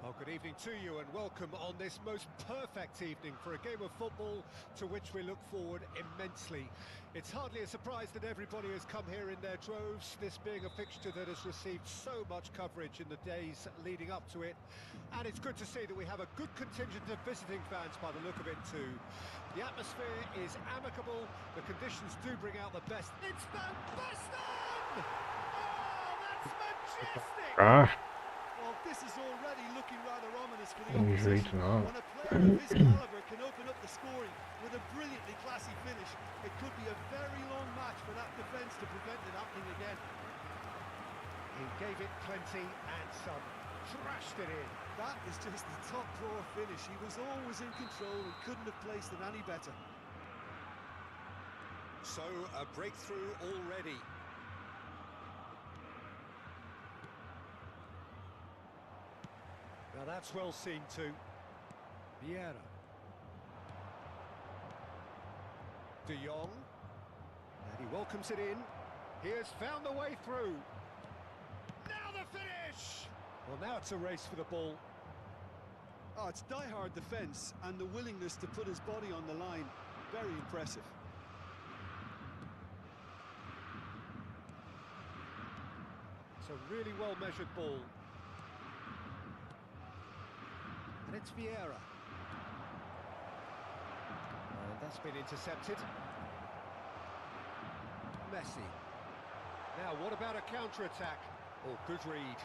Well, good evening to you and welcome on this most perfect evening for a game of football to which we look forward immensely. It's hardly a surprise that everybody has come here in their droves, this being a fixture that has received so much coverage in the days leading up to it. And it's good to see that we have a good contingent of visiting fans by the look of it too. The atmosphere is amicable, the conditions do bring out the best. It's Van Basten! Oh, that's majestic! Well, this is already looking rather ominous for the opposition. When a player of his caliber can open up the scoring with a brilliantly classy finish, it could be a very long match for that defence to prevent it happening again. He gave it plenty and some. Thrashed it in. That is just the top drawer finish. He was always in control and couldn't have placed it any better. So, a breakthrough already. Now that's well seen too. Vieira. De Jong. And he welcomes it in. He has found the way through. Now the finish! Well, now it's a race for the ball. Oh, it's die-hard defence and the willingness to put his body on the line. Very impressive. It's a really well-measured ball. And it's Vieira. And that's been intercepted. Messi. Now, what about a counter-attack? Oh, good read.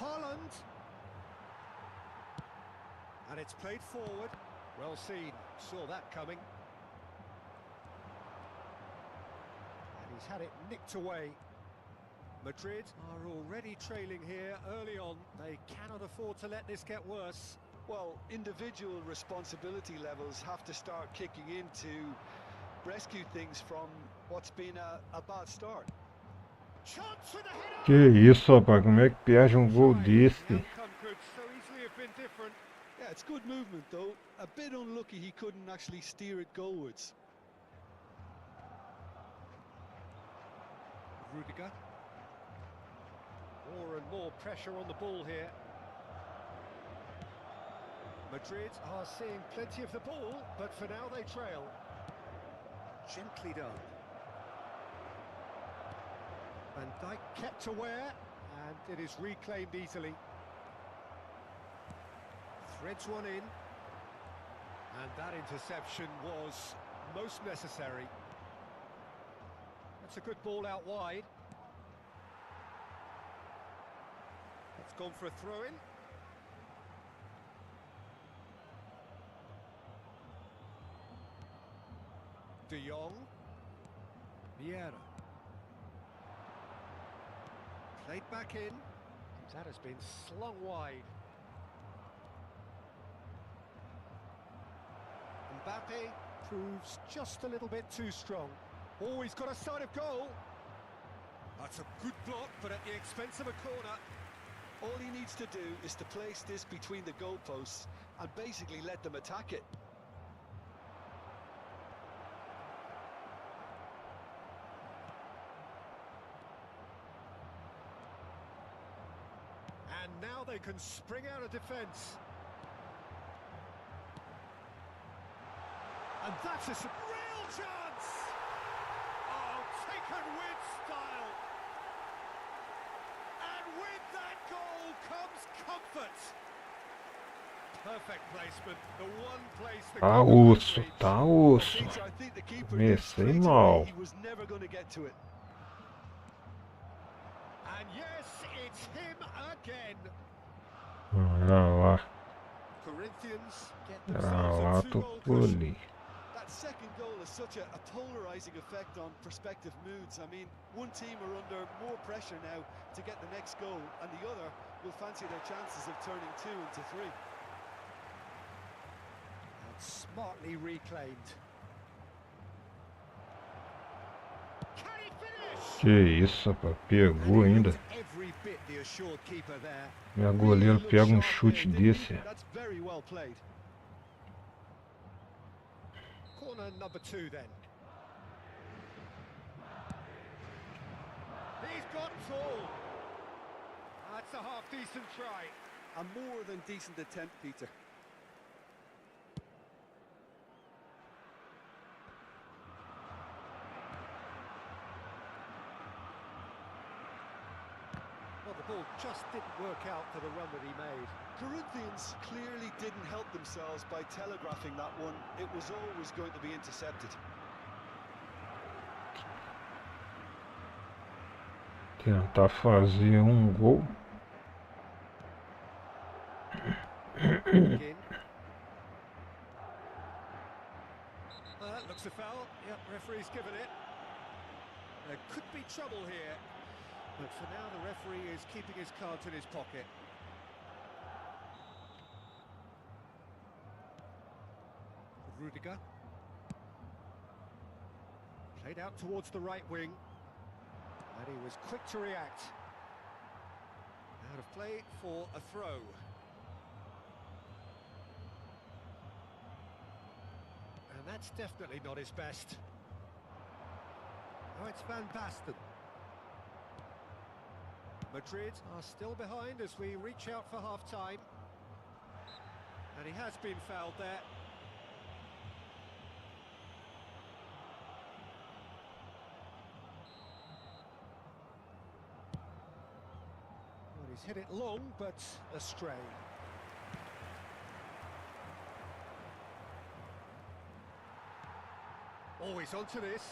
Haaland. And it's played forward. Well seen. Saw that coming. And he's had it nicked away. Madrid are already trailing here early on. They cannot afford to let this get worse. Well, individual responsibility levels have to start kicking in to rescue things from what's been a bad start. Chance with the header. Que isso, rapaz, como é que perde gol desse? The outcome could so easily have been different. Yeah, it's good movement though. A bit unlucky he couldn't actually steer it goalwards. Rudiger. More and more pressure on the ball here. Madrid are seeing plenty of the ball, but for now they trail. Gently done. Van Dijk kept aware, and it is reclaimed easily. Threads one in. And that interception was most necessary. That's a good ball out wide. It's gone for a throw-in. De Jong. Vieira. Played back in. That has been slung wide. Mbappe proves just a little bit too strong. Oh, he's got a sight of goal. That's a good block, but at the expense of a corner. All he needs to do is to place this between the goalposts and basically let them attack it. And now they can spring out of defence. And that's a real chance! Oh, taken with style! And with that goal comes comfort! Perfect placement, the one place the Tá osso, tá osso. Comecei mal. He was never going to get to it. And yes, it's him again. Olha lá, Corinthians get olha themselves lá, a tô two-goal por cushion. ali. That second goal is such a polarising effect on prospective moods. I mean, one team are under more pressure now to get the next goal, and the other will fancy their chances of turning 2 into 3. And smartly reclaimed. Can he finish? Que isso, rapaz, pegou ainda. Every bit the assured keeper there. Minha goleiro pega chute desse. That's very well played. Corner number 2 then. He's got tall. That's a half-decent try. A more than decent attempt, Peter. Well, the ball just didn't work out for the run that he made. Corinthians clearly didn't help themselves by telegraphing that one. It was always going to be intercepted. Tentar fazer gol. Again. Well, that looks a foul. Yep, referee's given it. There could be trouble here. But for now, the referee is keeping his cards in his pocket. Rudiger. Played out towards the right wing. And he was quick to react. Out of play for a throw. And that's definitely not his best. Oh, it's Van Basten. Madrid are still behind as we reach out for half-time. And he has been fouled there. Well, he's hit it long, but astray. Always onto this.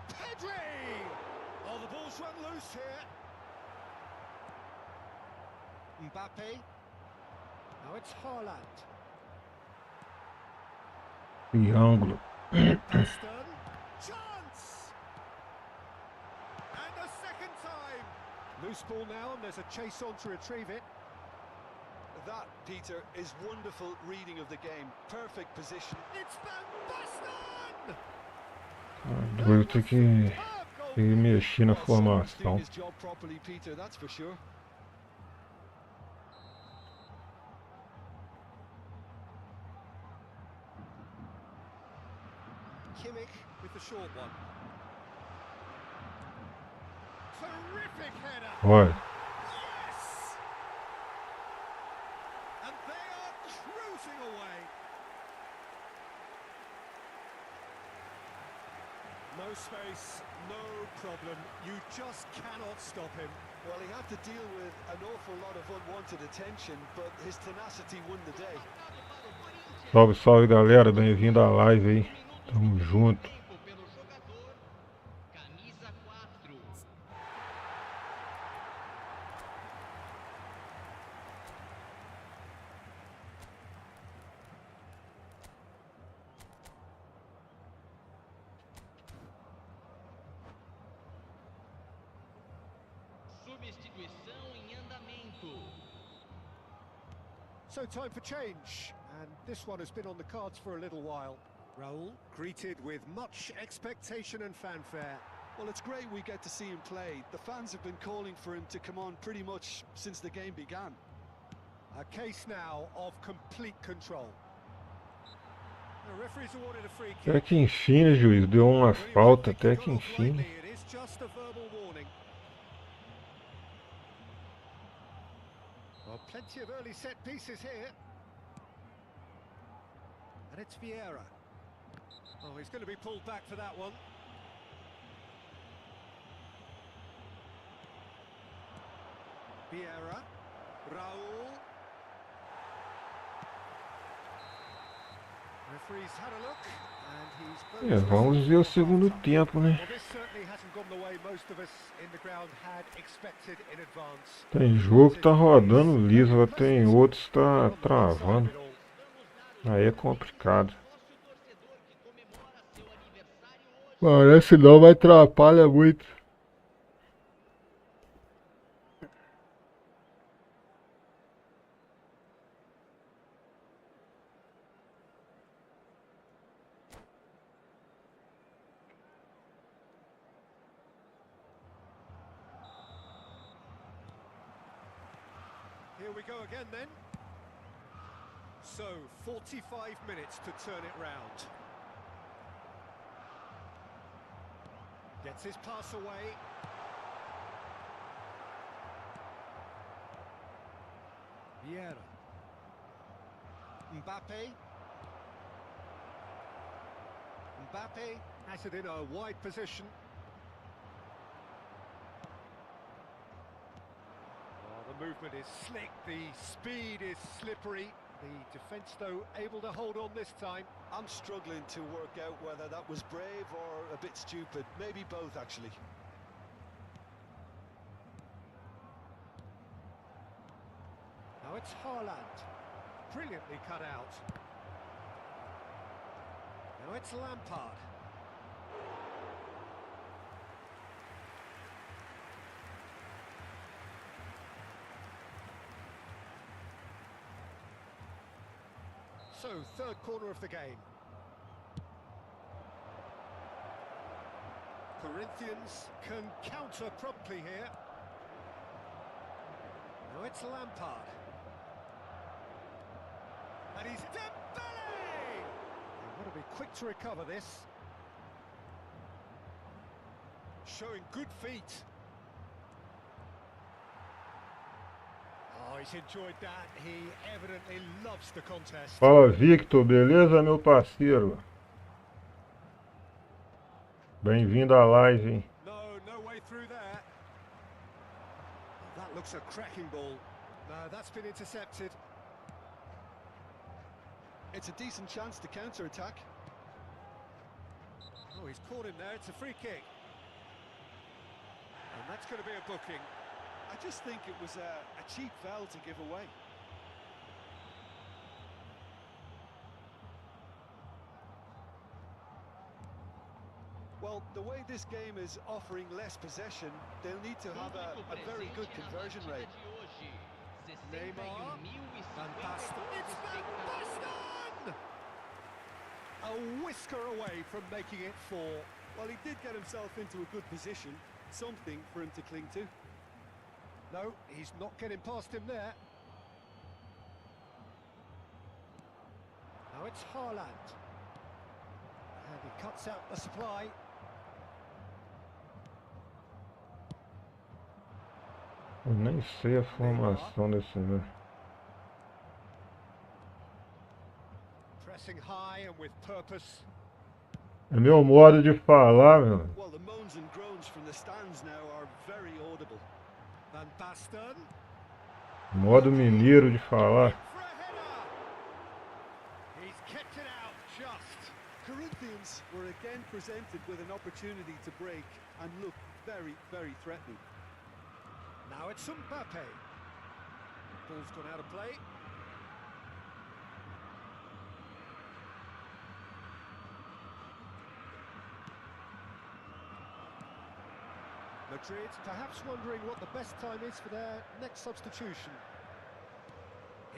Pedri! Oh, the ball's run loose here. Mbappe. Now it's Haaland. Triângulo. That's done. Chance! And a second time. Loose ball now, and there's a chase on to retrieve it. That, Peter, is wonderful reading of the game. Perfect position. It's Van Basten! Vou ter que mexer na Well, someone's formação. doing his job properly, Peter, that's for sure. Kimmich with the short one. Terrific header! Olha, Yes! And they are cruising away. No space, no problem. You just cannot stop him. Well, he had to deal with an awful lot of unwanted attention, but his tenacity won the day. salve, salve galera, bem-vindo à live aí. Tamo junto. So time for change, and this one has been on the cards for a little while. Raul greeted with much expectation and fanfare. Well, it's great we get to see him play. The fans have been calling for him to come on pretty much since the game began. A case now of complete control. The referee's awarded a free Até kick. que enfim, né, juiz? Deu uma falta, até que enfim. Né? It is just a verbal warning. Well, plenty of early set pieces here. And it's Vieira. Oh, he's going to be pulled back for that one. Vieira. Raul. Referee's had a look, and he's... Vamos ver o segundo tempo, né? Well, this certainly hasn't gone the way most of us in the ground had expected in advance. Tem jogo que tá rodando liso, tem outros que tá travando. Aí é complicado. Parece não, mas atrapalha muito. Here we go again then. So, 45 minutes to turn it round. Gets his pass away. Vieira. Mbappe. Mbappe has it in a wide position. Oh, the movement is slick, the speed is slippery. The defence, though, able to hold on this time. I'm struggling to work out whether that was brave or a bit stupid. Maybe both, actually. Now it's Haaland. Brilliantly cut out. Now it's Lampard. So, third corner of the game. Corinthians can counter promptly here. Now it's Lampard. And he's Dembele! They've got to be quick to recover this. Showing good feet. Oh, he's enjoyed that. He evidently loves the contest. Fala, Victor, beleza, meu parceiro? Bem-vindo à live, hein? No way through there. That looks a cracking ball. No, that's been intercepted. It's a decent chance to counter-attack. Oh, he's caught him there. It's a free kick. And that's going to be a booking. I just think it was a cheap foul to give away. Well, the way this game is offering less possession, they'll need to have a very good conversion rate. Neymar. Van Basten. It's Van Basten! A whisker away from making it 4. Well, he did get himself into a good position, something for him to cling to. No, he's not getting past him there. Now it's Haaland. And he cuts out the supply. Eu nem sei a formação desse velho. Pressing high and with purpose. É meu modo de falar, meu. Well, the moans and groans from the stands now are very audible. Van Basten. Modo mineiro de falar. He's kept it out just. Corinthians were again presented with an opportunity to break and look very, very threatening. Now it's Mbappe. Ball's gone out of play. Madrid perhaps wondering what the best time is for their next substitution.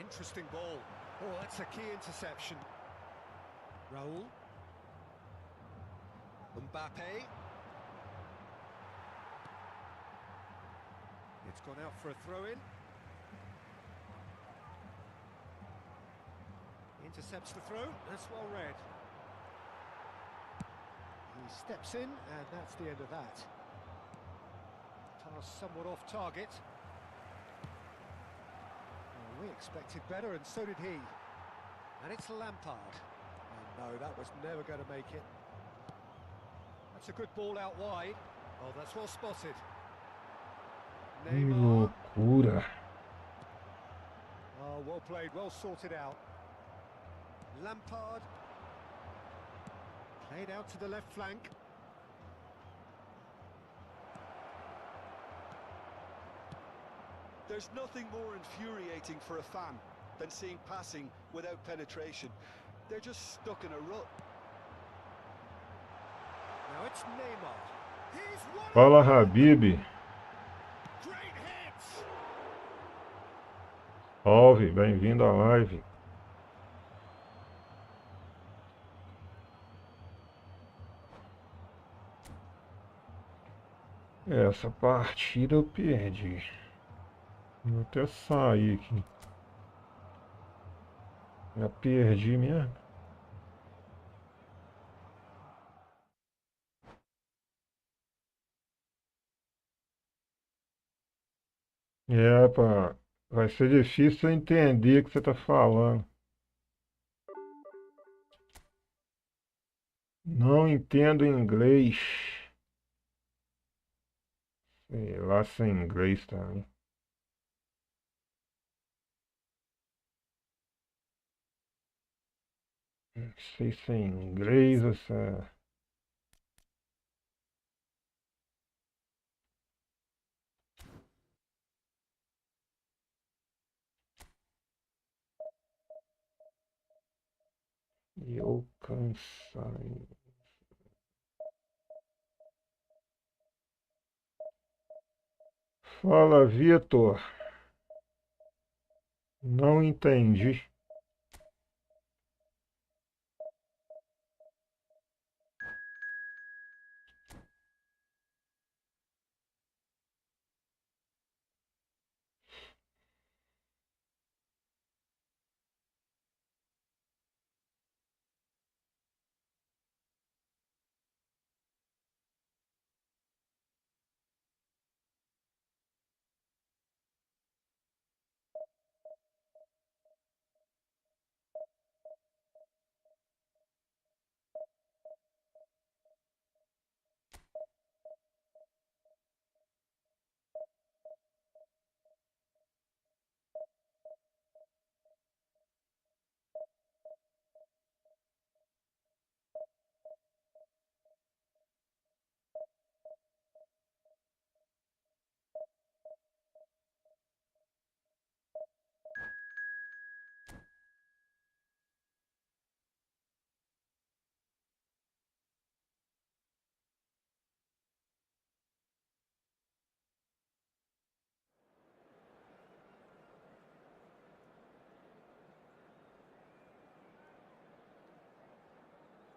Interesting ball. Oh, that's a key interception. Raul. Mbappe. It's gone out for a throw-in. Intercepts the throw. That's well read. He steps in, and that's the end of that. Pass somewhat off target. Well, we expected better, and so did he. And it's Lampard. And no, that was never going to make it. That's a good ball out wide. Oh, that's well spotted. Que Neymar. loucura. Oh, well played, well sorted out. Lampard. Played out to the left flank. There's nothing more infuriating for a fan than seeing passing without penetration. They're just stuck in a rut. Now it's Neymar. He's won. Fala, Habib. Great hits. Salve, bem-vindo à live. Essa partida eu perdi. Vou até sair aqui. Já perdi mesmo. É, Vai ser difícil eu entender o que você tá falando. Não entendo inglês. Sei lá se é inglês também. Não sei se é inglês ou se é... Eu cansei. Fala, Vitor. Não entendi.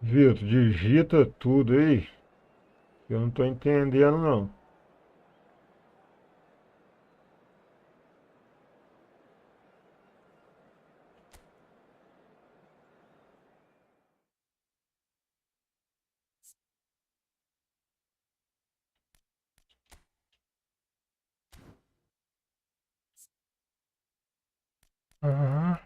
Vitor, digita tudo aí. Eu não tô entendendo não. Ah,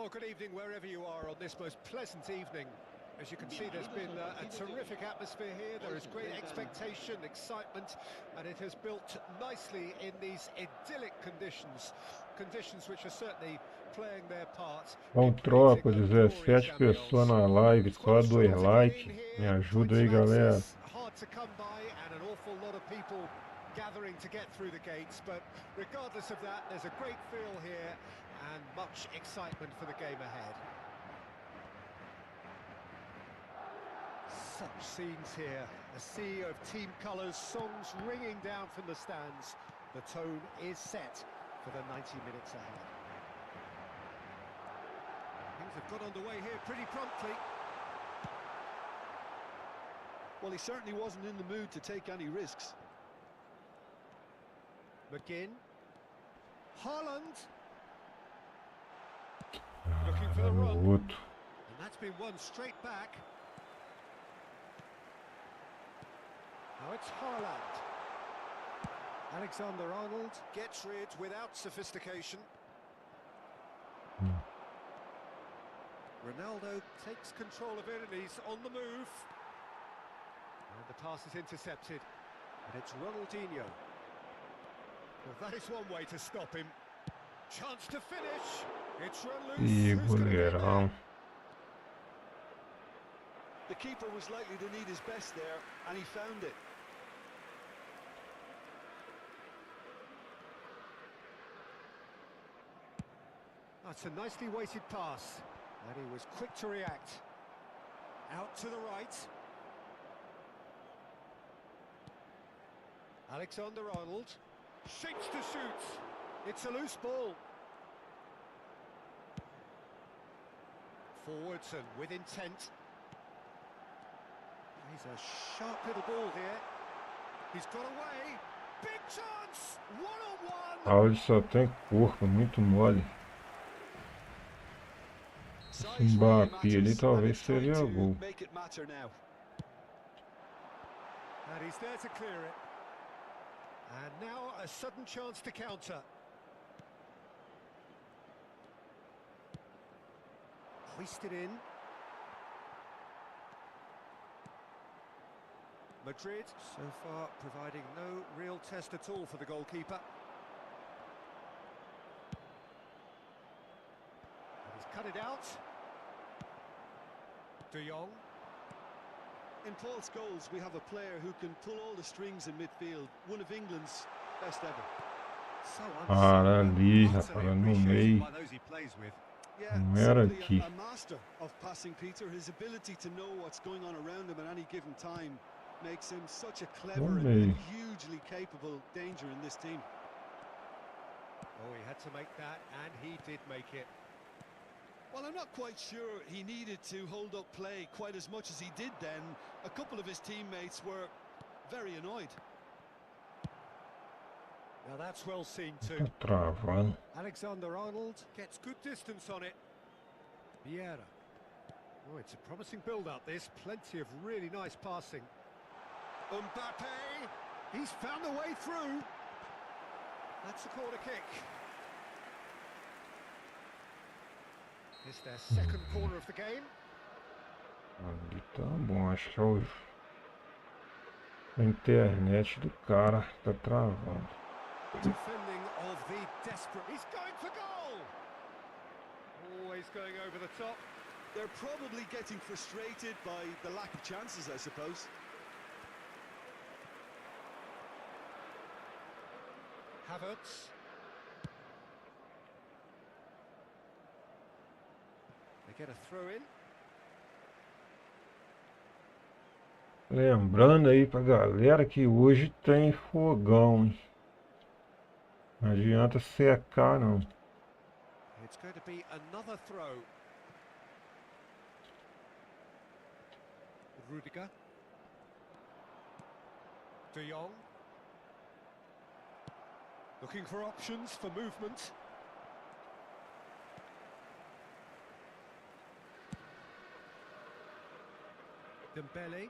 Well, good evening wherever you are on this most pleasant evening. As you can see, there's been a terrific atmosphere here. There is great expectation, excitement, and it has built nicely in these idyllic conditions. Conditions which are certainly playing their part bom, in creating tropa, a glorious 17 pessoas ambience. na live, It's well só 2 sorted in likes. Me here, ajuda points aí, of galera. access hard to come by, and an awful lot of people gathering to get through the gates. But regardless of that, there's a great feel here and much excitement for the game ahead. Such scenes here, a sea of team colours, songs ringing down from the stands. The tone is set for the 90 minutes ahead. Things have got underway here pretty promptly. Well, he certainly wasn't in the mood to take any risks. McGinn. Haaland. Looking for the run. Outro. And that's been won straight back. Now it's Haaland. Alexander-Arnold gets rid without sophistication. Ronaldo takes control of it and he's on the move. And the pass is intercepted. And it's Ronaldinho. Well, that is one way to stop him. Chance to finish. It's run loose. Ih, Who's going to get goleirão. there? The keeper was likely to need his best there, and he found it. That's a nicely weighted pass. And he was quick to react. Out to the right. Alexander-Arnold. Shapes to shoot. It's a loose ball. Forwards and with intent. He's a sharp little ball here. He's got away. Big chance. One-on-one. Ah, ele só tem corpo, muito mole. Esse Mbappé ali talvez seria gol. And he's there to clear it. And now a sudden chance to counter. Hoisted in. Madrid, so far, providing no real test at all for the goalkeeper. And he's cut it out. De Jong. In Paul's goals, we have a player who can pull all the strings in midfield. One of England's best ever. So Ali, rapaz, no meio. Não era aqui. A master of passing, Peter. His ability to know what's going on around him at any given time makes him such a clever and hugely capable danger in this team. Oh, he had to make that, and he did make it. Well, I'm not quite sure he needed to hold up play quite as much as he did then. A couple of his teammates were very annoyed. Now that's well seen too. Travando. Alexander-Arnold gets good distance on it. Vieira. Oh, it's a promising build-up, this. Plenty of really nice passing. Mbappé. He's found a way through. That's a corner kick. It's their second corner of the game. Ali tá bom, acho que é a internet do cara tá travando. Defending of the desperate. He's going for goal. Always going over the top. They're probably getting frustrated by the lack of chances, I suppose. Havertz. They get a throw in. Lembrando aí pra galera que hoje tem fogão, hein? Não adianta secar, não. It's going to be another throw. Rudiger. De Jong. Looking for options for movement. Dembele.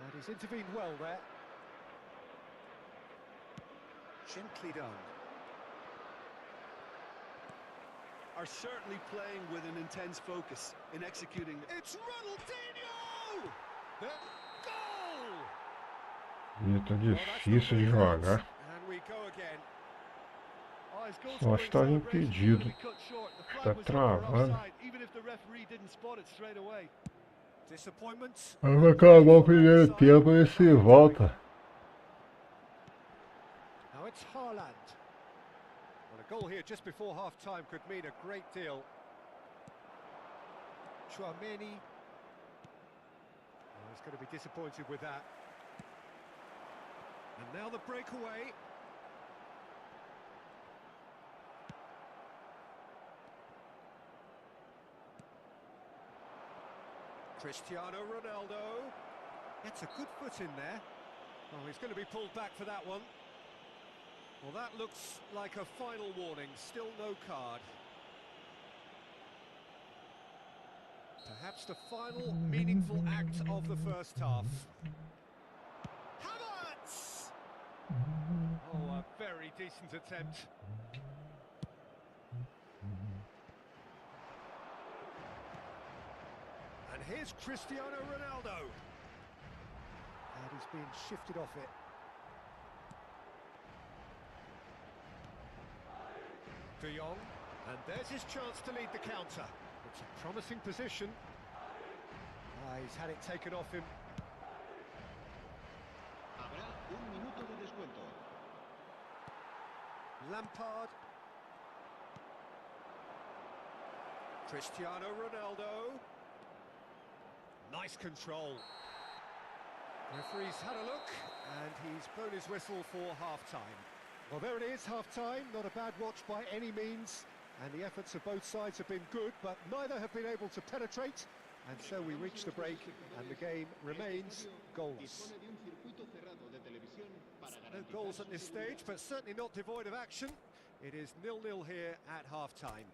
And he's intervened well there. Gently done. Are certainly playing with an intense focus in executing. It's Ronaldinho! The goal! E tá difícil de jogar. And we go again. Só estava impedido. Está travando. Aí vai acabar o primeiro tempo e se volta. Now it's Haaland. Well, a goal here just before half-time could mean a great deal. Chouameni. Oh, he's going to be disappointed with that. And now the breakaway. Cristiano Ronaldo gets a good foot in there. Oh, he's going to be pulled back for that one. Well, that looks like a final warning. Still no card. Perhaps the final meaningful act of the first half. Havertz! Oh, a very decent attempt. And here's Cristiano Ronaldo. And he's being shifted off it. De Jong, and there's his chance to lead the counter. It's a promising position. He's had it taken off him. Habrá un minuto de descuento. Lampard. Cristiano Ronaldo. Nice control. Referee's had a look, and he's blown his whistle for half-time. Well, there it is, half-time. Not a bad watch by any means, and the efforts of both sides have been good, but neither have been able to penetrate, and so we reach the break, and the game remains goalless. No goals at this stage, but certainly not devoid of action. It is 0-0 here at half-time.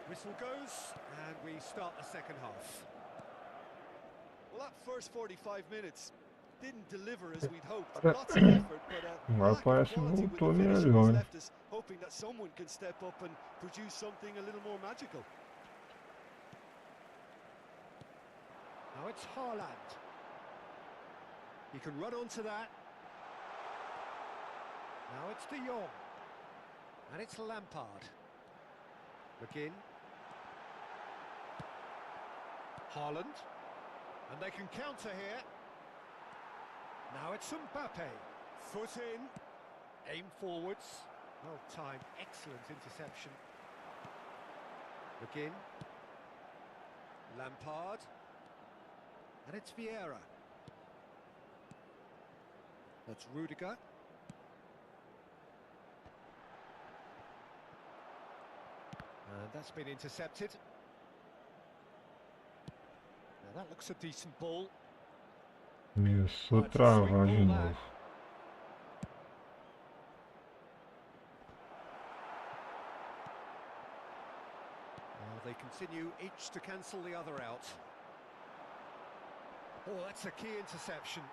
Whistle goes, and we start the second half. Well, that first 45 minutes didn't deliver as we'd hoped. Lots of effort, but Agora lack parece of que quality with voltou the finishing melhor. has left us hoping that someone can step up and produce something a little more magical. Now it's Haaland. He can run onto that. Now it's De Jong. And it's Lampard. McGinn. Haaland. And they can counter here. Now it's Mbappe. Foot in. Aim forwards. Well timed. Excellent interception. McGinn. Lampard. And it's Vieira. That's Rudiger. And that's been intercepted. Now that looks a decent ball. Começou a That's a travar sweet de ball novo. there. Well, they continue each to cancel the other out. Oh, that's a key interception.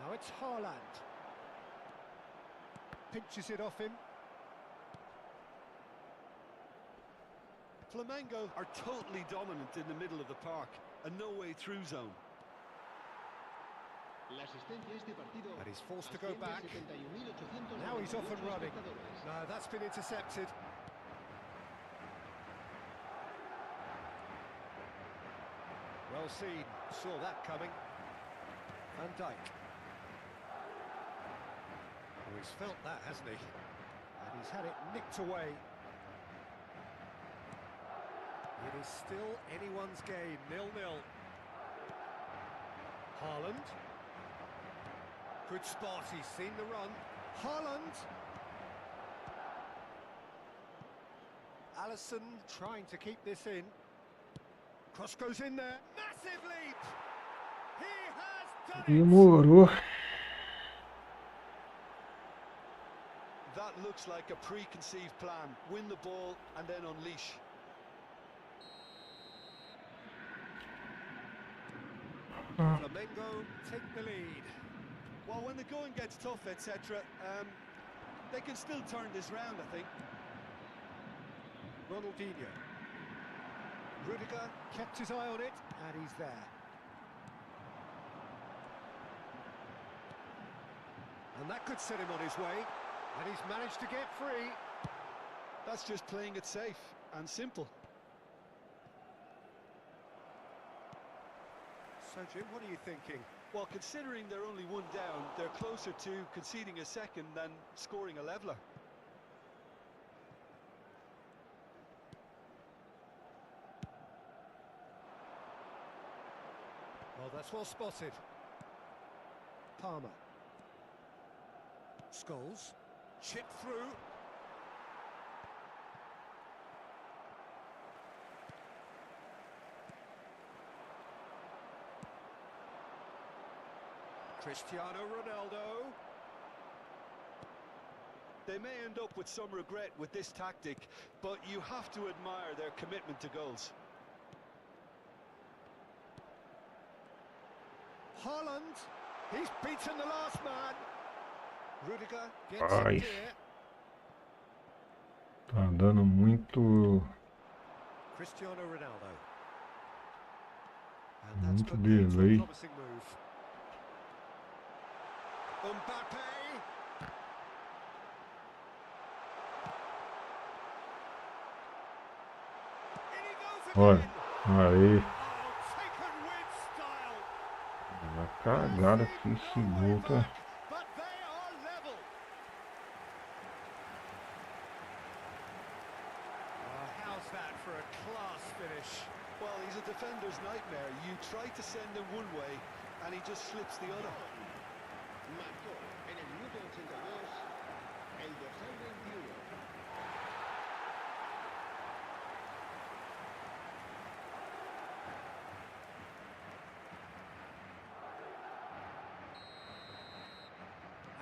Now it's Haaland. Pinches it off him. Flamengo are totally dominant in the middle of the park, a no-way through zone. And he's forced to go back. Now he's off and running. No, that's been intercepted. Well seen, saw that coming. Van Dijk. Oh, he's felt that, hasn't he? And he's had it nicked away. It is still anyone's game, 0-0. Haaland. Good spot, he's seen the run. Haaland. Alisson trying to keep this in. Cross goes in there. Massive leap! He has done it! Demorou. That looks like a preconceived plan. Win the ball and then unleash. Flamengo take the lead. Well, when the going gets tough, etc., they can still turn this round, I think. Ronaldinho. Rudiger kept his eye on it, and he's there. And that could set him on his way, and he's managed to get free. That's just playing it safe and simple. So, Jim, what are you thinking? Well, considering they're only one down, they're closer to conceding a second than scoring a leveller. Well, that's well spotted. Palmer. Scholes. Chip through. Cristiano Ronaldo. They may end up with some regret with this tactic, but you have to admire their commitment to goals. Haaland. He's beaten the last man. Rudiger gets Nice. it here. Tá dando Cristiano Ronaldo. And that's muito put into a delay. promising move. Mbappe. In he goes Olha, again. aí, Oh, taken with style. uma cagada que esse gol tá. But they are level. How's that for a class finish? Well, he's a defender's nightmare. You try to send him one way, and he just slips the other. Marcó en el minuto 82 el dorsal 21.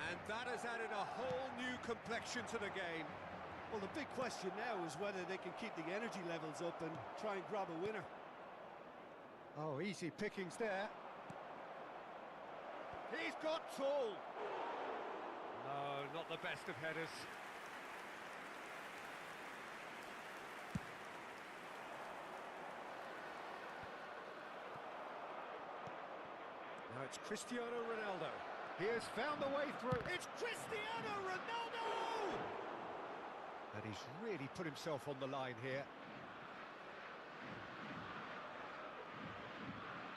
And that has added a whole new complexion to the game. Well, the big question now is whether they can keep the energy levels up and try and grab a winner. Oh, easy pickings there. He's got tall. No, not the best of headers. Now it's Cristiano Ronaldo. He has found the way through. It's Cristiano Ronaldo! And he's really put himself on the line here.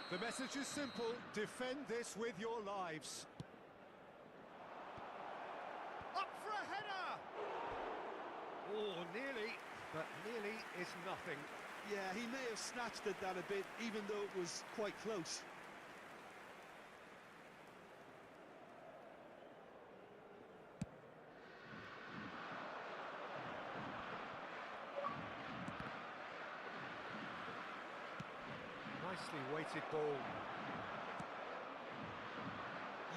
The message is simple: defend this with your lives. Up for a header! Oh, nearly, but nearly is nothing. Yeah, he may have snatched at that a bit, even though it was quite close. Nicely weighted ball.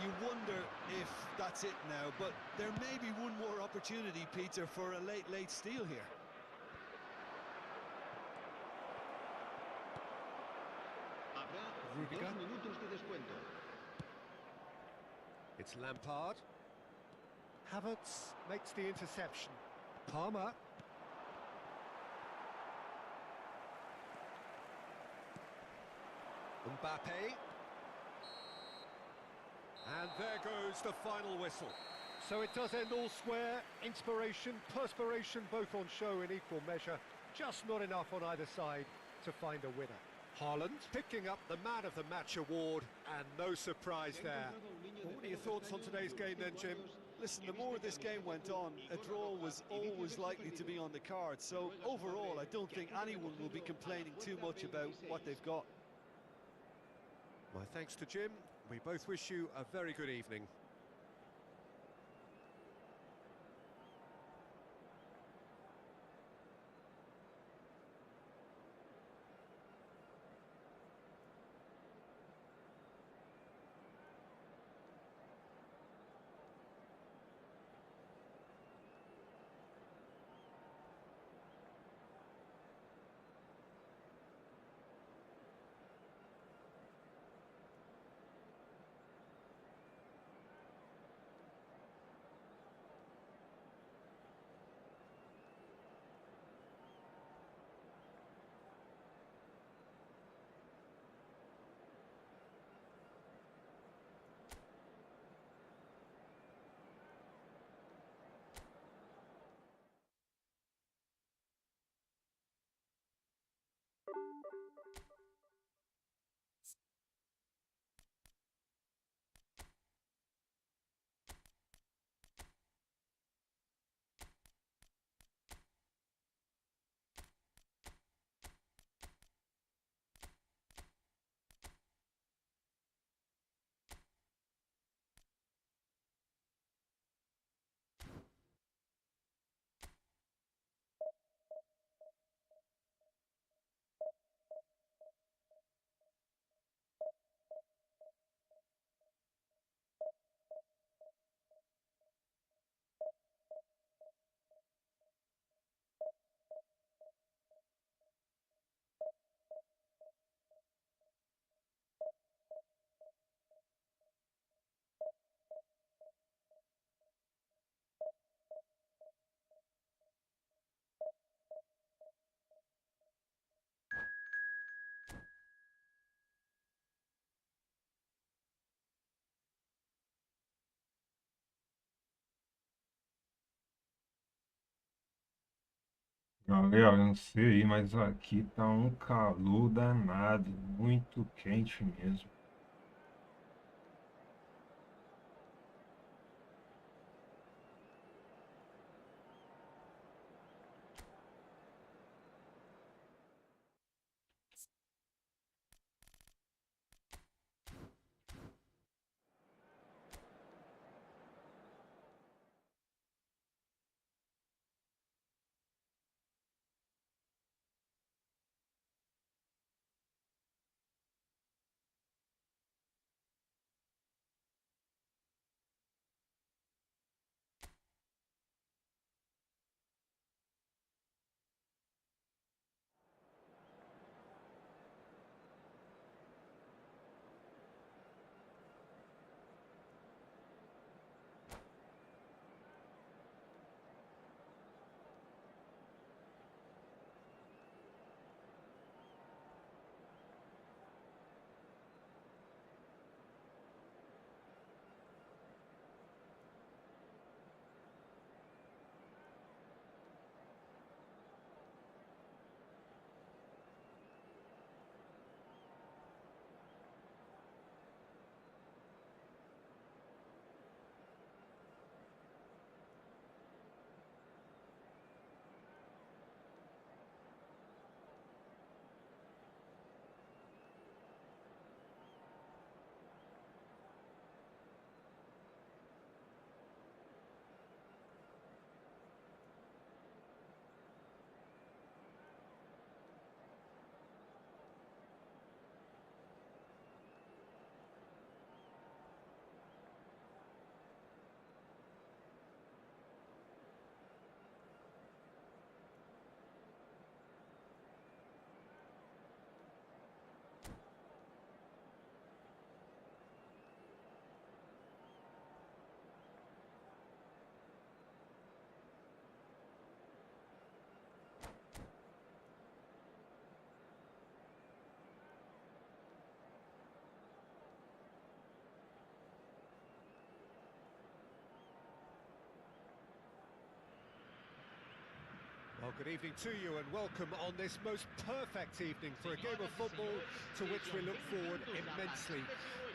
You wonder if that's it now, but there may be one more opportunity, Peter, for a late steal here. Habrá Rudiger. 2 minutos de descuento. It's Lampard. Havertz makes the interception. Palmer. Mbappe. And there goes the final whistle. So it does end all square. Inspiration, perspiration, both on show in equal measure. Just not enough on either side to find a winner. Haaland picking up the Man of the Match award, and no surprise there. Well, what are your thoughts on today's game then, Jim? Listen, the more this game went on, a draw was always likely to be on the card. So overall, I don't think anyone will be complaining too much about what they've got. My thanks to Jim. We both wish you a very good evening. Galera, eu não sei aí, mas aqui tá um calor danado, muito quente mesmo. Well, good evening to you and welcome on this most perfect evening for a game of football to which we look forward immensely.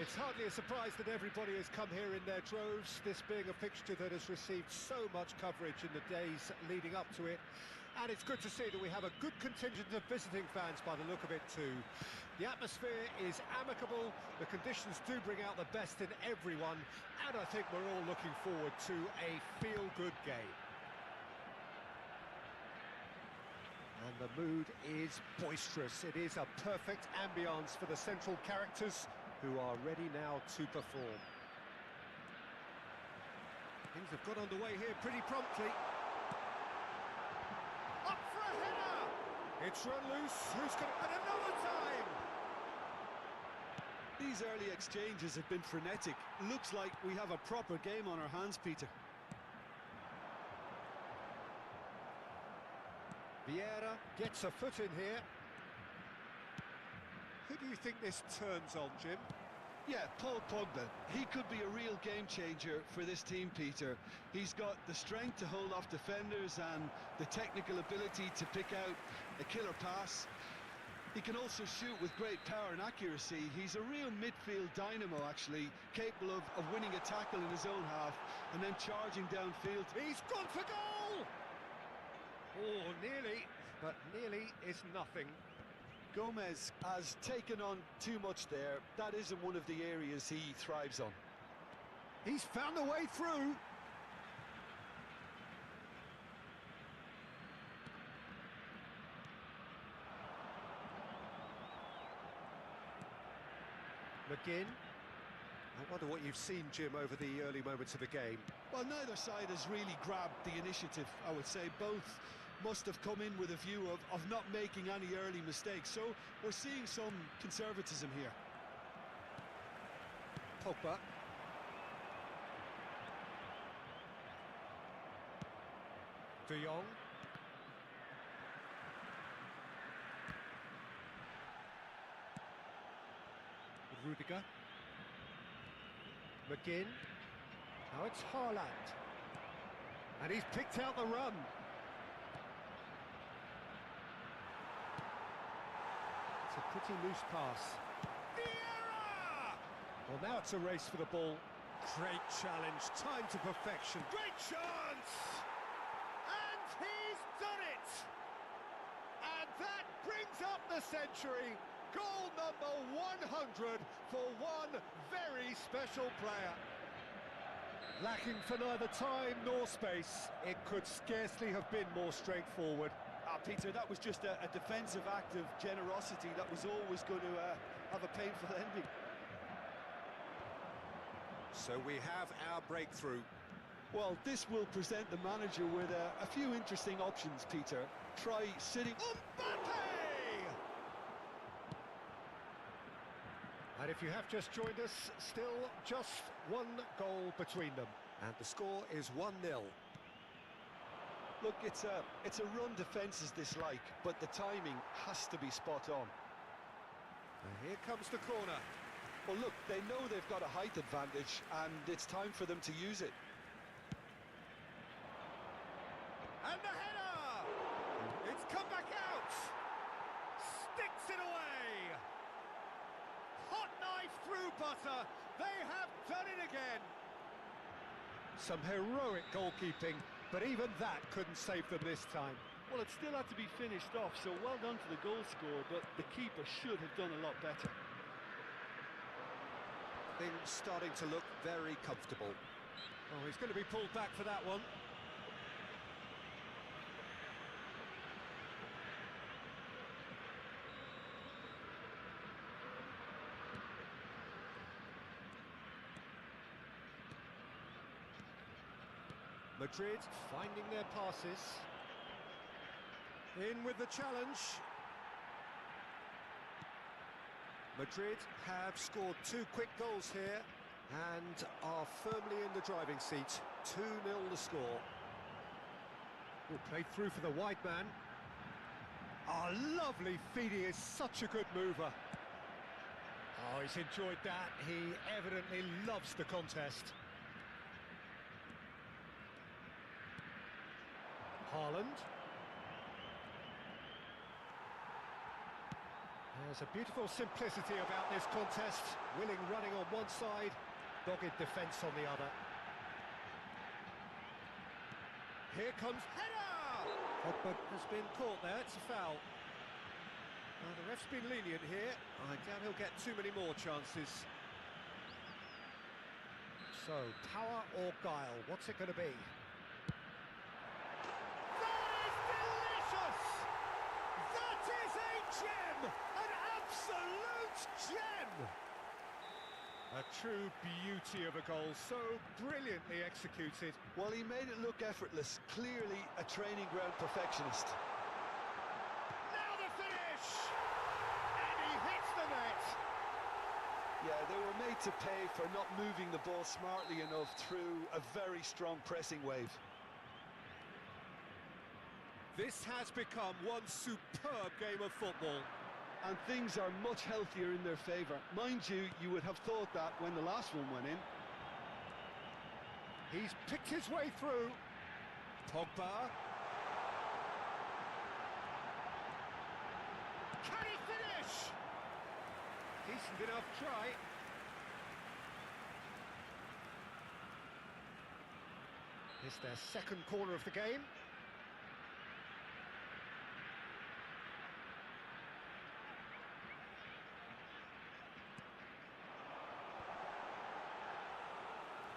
It's hardly a surprise that everybody has come here in their droves, this being a fixture that has received so much coverage in the days leading up to it. And it's good to see that we have a good contingent of visiting fans by the look of it too. The atmosphere is amicable, the conditions do bring out the best in everyone, and I think we're all looking forward to a feel-good game. And the mood is boisterous. It is a perfect ambience for the central characters who are ready now to perform. Things have got underway here pretty promptly. Up for a header! It's run loose. Who's going to... And another time! These early exchanges have been frenetic. Looks like we have a proper game on our hands, Peter. Vieira gets a foot in here. Who do you think this turns on, Jim? Yeah, Paul Pogba. He could be a real game changer for this team, Peter. He's got the strength to hold off defenders and the technical ability to pick out a killer pass. He can also shoot with great power and accuracy. He's a real midfield dynamo, actually, capable of winning a tackle in his own half and then charging downfield. He's gone for goal! Oh, nearly, but nearly is nothing. Gomez has taken on too much there. That isn't one of the areas he thrives on. He's found a way through. McGinn. I wonder what you've seen, Jim, over the early moments of the game. Well, neither side has really grabbed the initiative, I would say. Both must have come in with a view of not making any early mistakes. So we're seeing some conservatism here. Pogba. De Jong. Rudiger. McGinn. Now it's Haaland. And he's picked out the run. a pretty loose pass. Vieira! Well, now it's a race for the ball. Great challenge, time to perfection. Great chance! And he's done it! And that brings up the century. Goal number 100 for one very special player. Lacking for neither time nor space, it could scarcely have been more straightforward. Peter, that was just a defensive act of generosity that was always going to have a painful ending. So we have our breakthrough. Well, this will present the manager with a few interesting options, Peter. Try sitting... Mbappe! And if you have just joined us, still just one goal between them. And the score is 1-0. Look, it's a run defence is dislike, but the timing has to be spot on. And here comes the corner. Well, look, they know they've got a height advantage, and it's time for them to use it. And the header! It's come back out! Sticks it away! Hot knife through butter! They have done it again! Some heroic goalkeeping, but even that couldn't save them this time. Well, it still had to be finished off, so well done to the goal scorer, but the keeper should have done a lot better. Things starting to look very comfortable. Oh, he's going to be pulled back for that one. Madrid finding their passes. In with the challenge. Madrid have scored 2 quick goals here and are firmly in the driving seat. 2-0 the score. Played through for the wide man. Oh, lovely feed, he is such a good mover. Oh, he's enjoyed that. He evidently loves the contest. Haaland. There's a beautiful simplicity about this contest. Willing running on one side, dogged defence on the other. Here comes header! Pogba has been caught there, it's a foul. Now, the ref's been lenient here. I doubt he'll get too many more chances. So, power or guile, what's it going to be? A true beauty of a goal, so brilliantly executed. Well, he made it look effortless, clearly a training ground perfectionist. Now the finish! And he hits the net! Yeah, they were made to pay for not moving the ball smartly enough through a very strong pressing wave. This has become one superb game of football. And things are much healthier in their favour. Mind you, you would have thought that when the last one went in. He's picked his way through. Pogba. Can he finish? Decent enough try. It's their second corner of the game.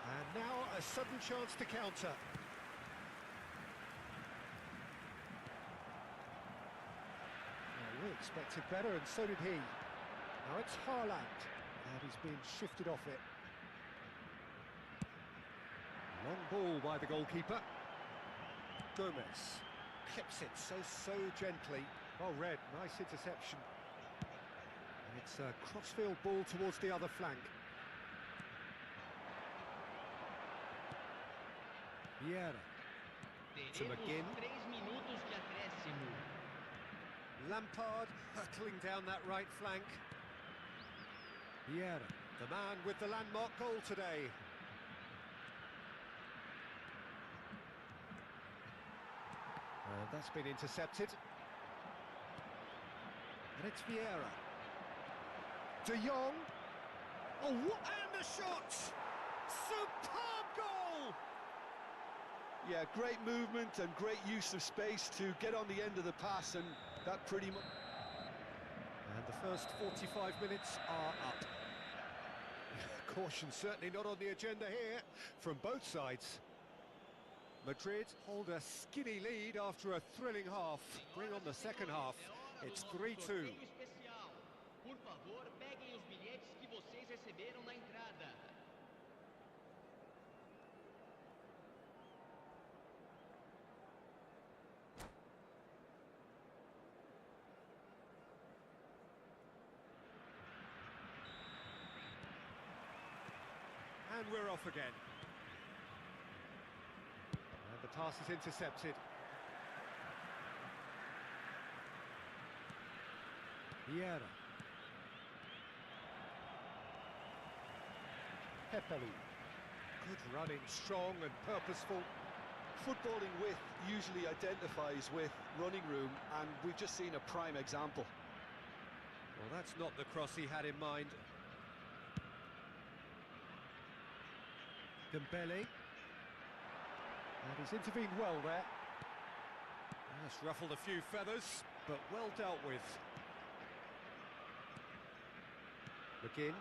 And now a sudden chance to counter. Well, we expected better, and so did he. Now it's Haaland, and he's been shifted off it. Long ball by the goalkeeper. Gomez clips it so gently. Well read, nice interception. And it's a crossfield ball towards the other flank. Vieira to McGinn. Lampard hurtling down that right flank. Vieira, the man with the landmark goal today. And that's been intercepted. And it's Vieira. De Jong. Oh, and the shot! Superb goal! Yeah, great movement and great use of space to get on the end of the pass, and that pretty much... And the first 45 minutes are up. Caution certainly not on the agenda here from both sides. Madrid hold a skinny lead after a thrilling half. Bring on the second half. It's 3-2. Por favor, peguem os bilhetes que vocês receberam na entrada. And we're off again. And the pass is intercepted. Vieira. Pepelu. Good running, strong and purposeful. Footballing width usually identifies with running room, and we've just seen a prime example. Well, that's not the cross he had in mind. Dembele. And he's intervened well there. That's ruffled a few feathers, but well dealt with. McGinn.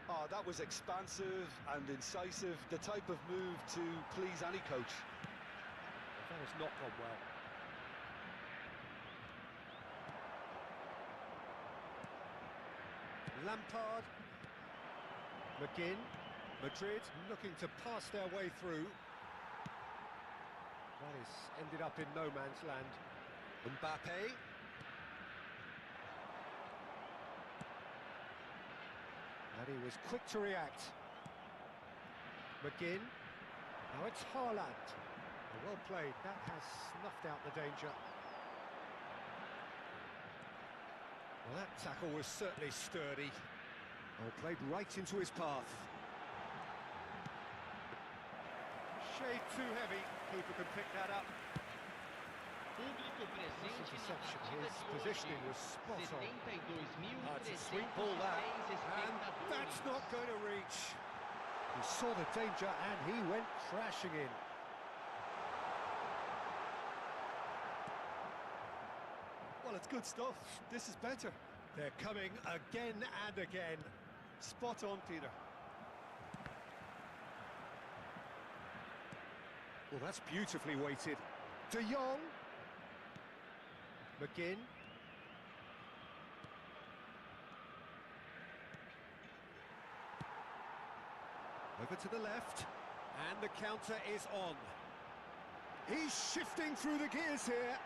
Oh, that was expansive and incisive, the type of move to please any coach. That has not gone well. Lampard. McGinn. Madrid looking to pass their way through. That is ended up in no man's land. Mbappe. And he was quick to react. McGinn. Now it's Haaland. Well played. That has snuffed out the danger. Well, that tackle was certainly sturdy. Oh, played right into his path. Shade too heavy. Keeper can pick that up. Público presente na Interception. partida His de hoje. positioning was spot on. 72.316 It's a sweet ball that, and that's not going to reach. He saw the danger and he went crashing in. Well, it's good stuff. This is better. They're coming again and again. Spot on, Peter. Well, that's beautifully weighted. De Jong. McGinn. Over to the left. And the counter is on. He's shifting through the gears here.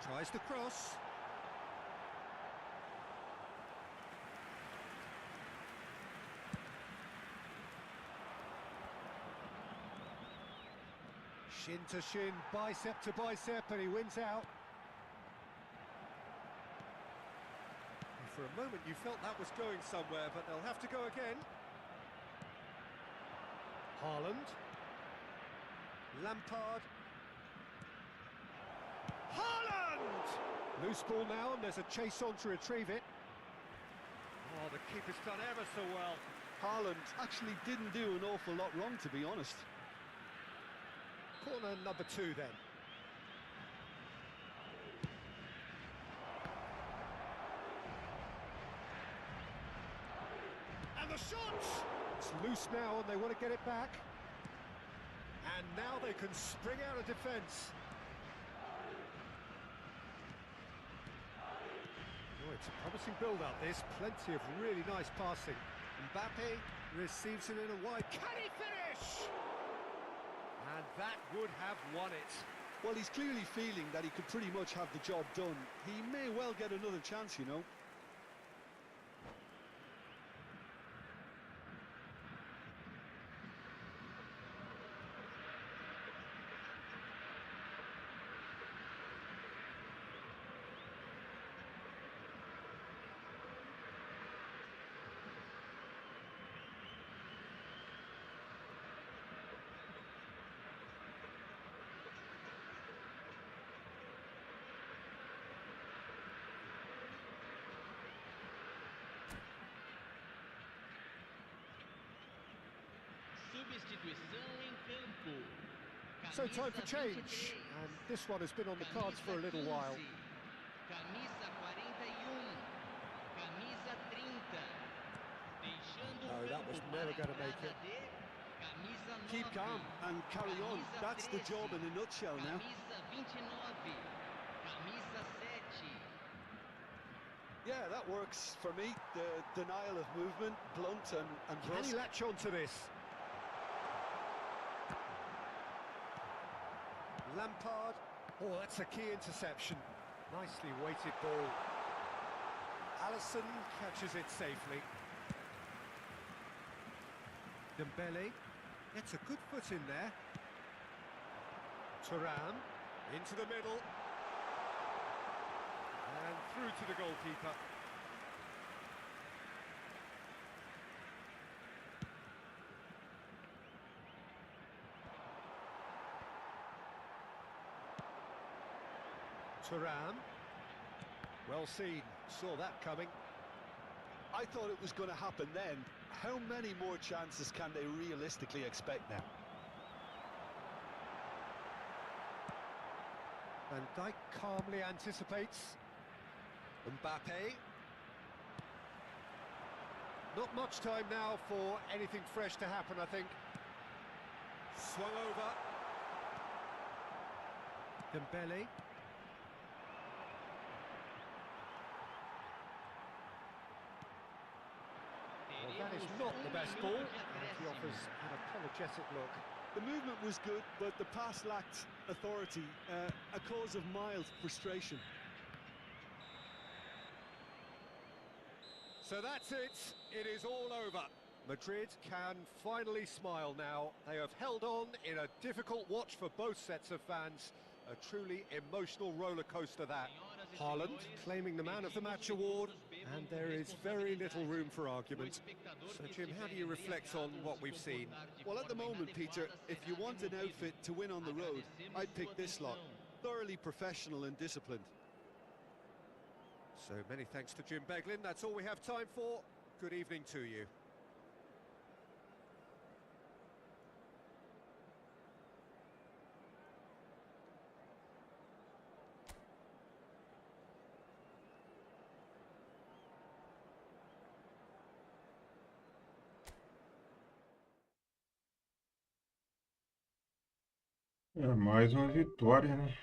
Tries the cross. Shin to shin, bicep to bicep, and he wins out. And for a moment you felt that was going somewhere, but they'll have to go again. Haaland. Lampard. Haaland! Loose ball now, and there's a chase on to retrieve it. Oh, the keeper's done ever so well. Haaland actually didn't do an awful lot wrong, to be honest. Corner number 2 then. And the shot! It's loose now and they want to get it back. And now they can spring out of defence. Oh, it's a promising build-up this. Plenty of really nice passing. Mbappe receives it in a wide. Can he finish? And that would have won it. Well, he's clearly feeling that he could pretty much have the job done. He may well get another chance, you know. So time for change, and this one has been on the cards for a little while. No, that was never going to make it. Keep calm and carry on. That's the job in a nutshell now. Yeah, that works for me. The denial of movement, blunt and Can brusque. he latch on to this? Lampard. Oh, that's a key interception. Nicely weighted ball. Alisson catches it safely. Dembele gets a good foot in there. Thuram into the middle. And through to the goalkeeper. Thuram. Well seen, saw that coming. I thought it was going to happen then. How many more chances can they realistically expect now? Van Dijk calmly anticipates. Mbappe. Not much time now for anything fresh to happen, I think. Swung over. Dembele. Well, that is not the best ball, and he offers an apologetic look. The movement was good, but the pass lacked authority, a cause of mild frustration. So that's it. It is all over. Madrid can finally smile now. They have held on in a difficult watch for both sets of fans. A truly emotional roller coaster that. Haaland claiming the Man of the Match award, and there is very little room for argument. So Jim, how do you reflect on what we've seen? Well, at the moment, Peter, if you want an outfit to win on the road, I'd pick this lot. Thoroughly professional and disciplined. So many thanks to Jim Beglin. That's all we have time for. Good evening to you. É mais uma vitória, né?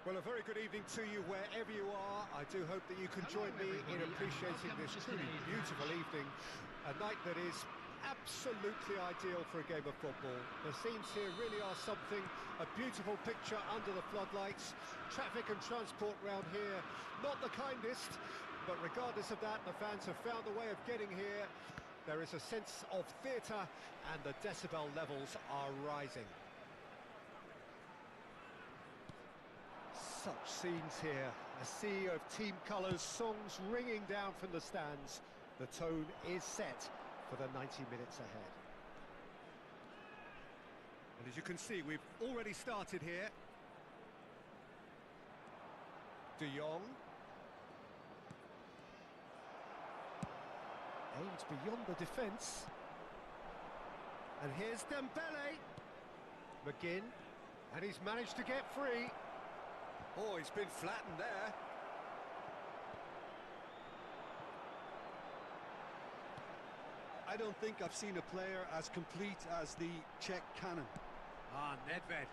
Well, a very good evening to you wherever you are. I do hope that you can join me in appreciating this truly beautiful evening, a night that is absolutely ideal for a game of football. The scenes here really are something, a beautiful picture under the floodlights. Traffic and transport round here, not the kindest, but regardless of that, the fans have found a way of getting here. There is a sense of theatre and the decibel levels are rising. Such scenes here, a sea of team colours, songs ringing down from the stands. The tone is set for the 90 minutes ahead. And as you can see, we've already started here. De Jong. Aimed beyond the defence. And here's Dembele. McGinn. And he's managed to get free. Oh, he's been flattened there. I don't think I've seen a player as complete as the Czech cannon. Ah, Nedved.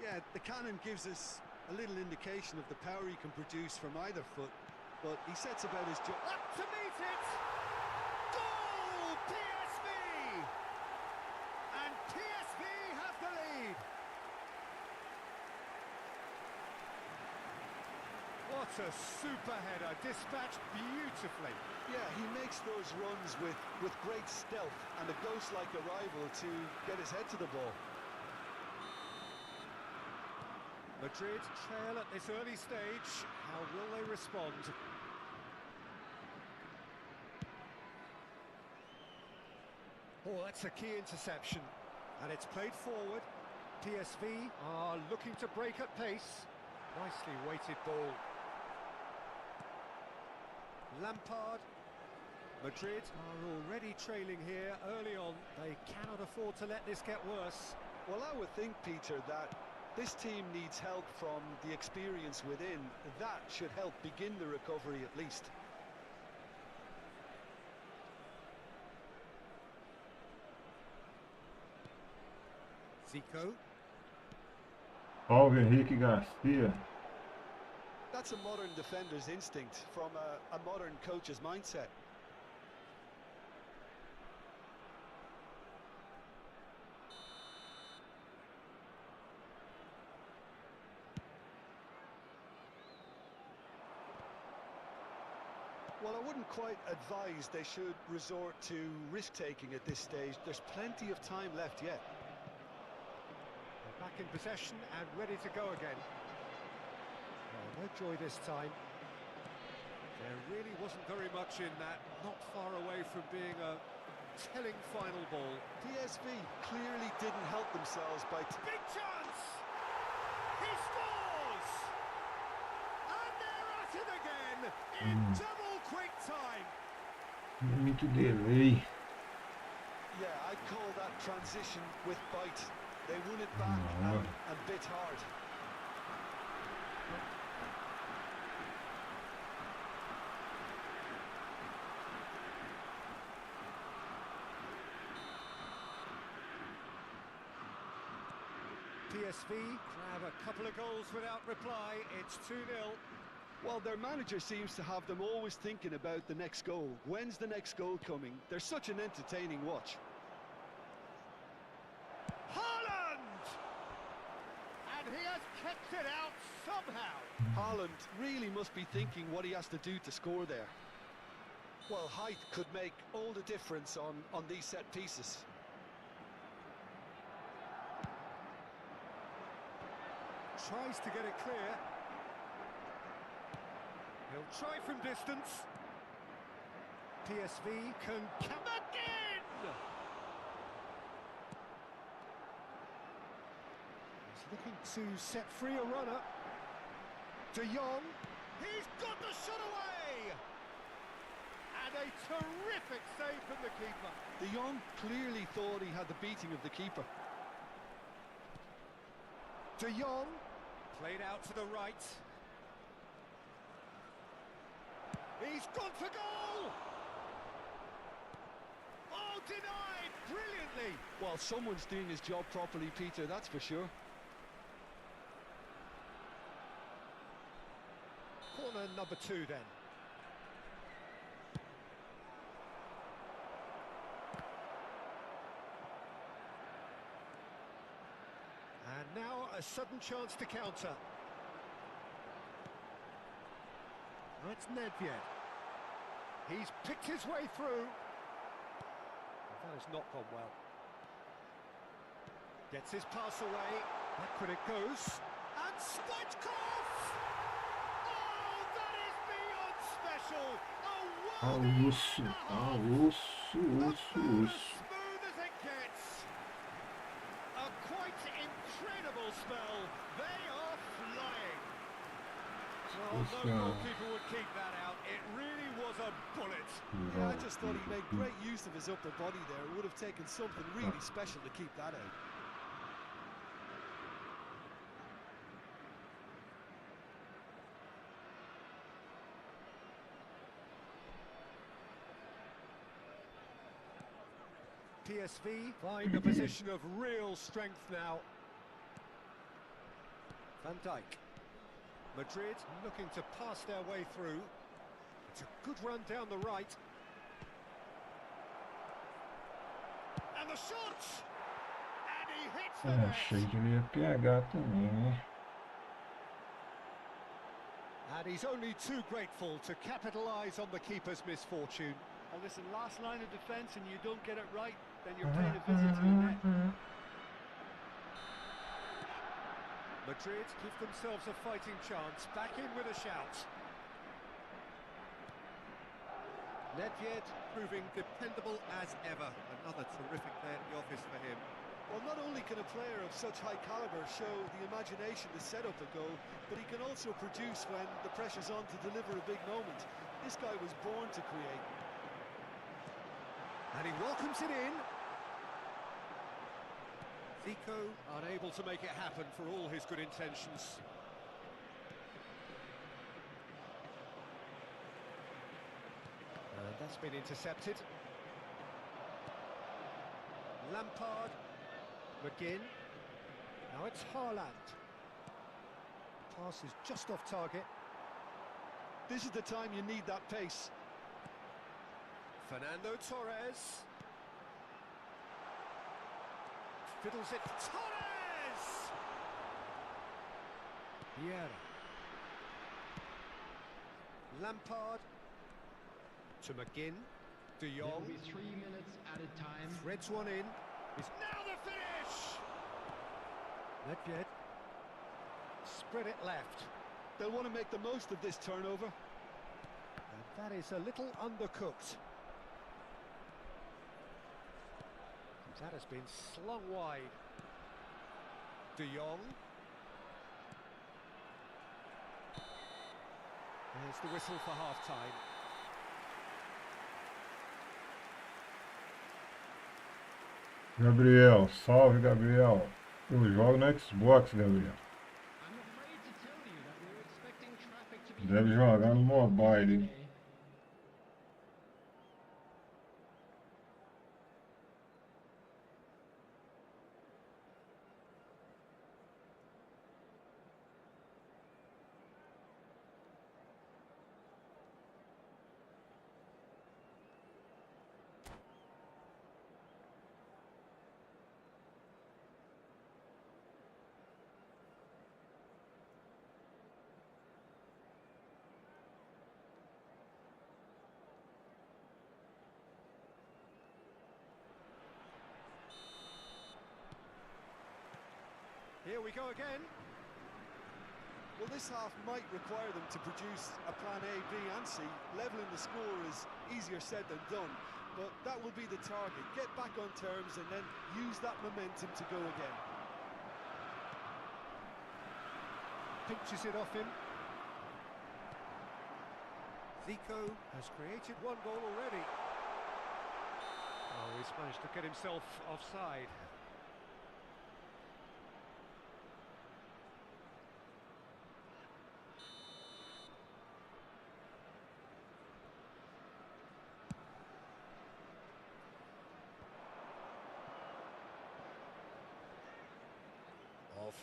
Yeah, the cannon gives us a little indication of the power he can produce from either foot, but he sets about his job. Up to meet it! Goal! PSV! And PSV have the lead! What a super header, dispatched beautifully. Yeah, he makes those runs with great stealth and a ghost-like arrival to get his head to the ball. Madrid trail at this early stage. How will they respond? Oh, that's a key interception. And it's played forward. PSV are looking to break at pace. Nicely weighted ball. Lampard. Madrid are already trailing here early on. They cannot afford to let this get worse. Well, I would think, Peter, that this team needs help from the experience within. That should help begin the recovery at least. Zico. Paulo Henrique Garcia. That's a modern defender's instinct from a modern coach's mindset. Well, I wouldn't quite advise they should resort to risk-taking at this stage. There's plenty of time left yet. They're back in possession and ready to go again. No joy this time. There really wasn't very much in that, not far away from being a telling final ball. PSV clearly didn't help themselves by... Big chance! He scores! And they're at it again in double quick time. Muito delay. Yeah, I'd call that transition with bite. They won it back and bit hard. PSV grab a couple of goals without reply. It's 2-0. Well, their manager seems to have them always thinking about the next goal. When's the next goal coming? They're such an entertaining watch. Haaland! And he has kept it out somehow. Haaland really must be thinking what he has to do to score there. Well, height could make all the difference on these set pieces. Tries to get it clear. He'll try from distance. PSV can come again! He's looking to set free a runner. De Jong. He's got the shot away! And a terrific save from the keeper. De Jong clearly thought he had the beating of the keeper. De Jong. Played out to the right. He's gone for goal! Oh, denied brilliantly! Well, someone's doing his job properly, Peter, that's for sure. number 2 then. And now a sudden chance to counter. That's Nedved. He's picked his way through. That has not gone well. Gets his pass away. Back when it goes. And Stoichkov! Oh, that is beyond special! A worthy as smooth as it gets. A quite incredible spell. They are flying. Well, no goalkeeper would keep that out. It really was a bullet. Yeah, I just thought he made great use of his upper body there. It would have taken something really special to keep that out. PSV find a position of real strength now. Van Dijk. Madrid looking to pass their way through. It's a good run down the right. And the shot! And he hits the net! Achei que ele ia pegar também, né? And he's only too grateful to capitalise on the keeper's misfortune. And listen, last line of defence and you don't get it right, then you're paying a visit to the net. Madrid give themselves a fighting chance, back in with a shout. Nedved proving dependable as ever. Another terrific day at the office for him. Well, not only can a player of such high calibre show the imagination to set up a goal, but he can also produce when the pressure's on to deliver a big moment. This guy was born to create. And he welcomes it in. Zico unable to make it happen for all his good intentions. And that's been intercepted. Lampard. McGinn. Now it's Haaland. Pass is just off target. This is the time you need that pace. Fernando Torres. Fiddles it. Torres! Vieira. Lampard. To McGinn. De There will Jong. be 3 minutes at a time. Threads one in. Is now the finish! Nedved. Spread it left. They'll want to make the most of this turnover. And that is a little undercooked. That has been slung wide. De Jong. There's the whistle for half-time. Gabriel, salve Gabriel. Eu jogo no Xbox, Gabriel. I'm afraid to tell you that we're expecting traffic to be Deve jogar no mobile, hein? today. Here we go again. Well, this half might require them to produce a plan A, B and C. Levelling the score is easier said than done, but that will be the target. Get back on terms and then use that momentum to go again. Pinches it off him. Zico has created one goal already. Oh, he's managed to get himself offside.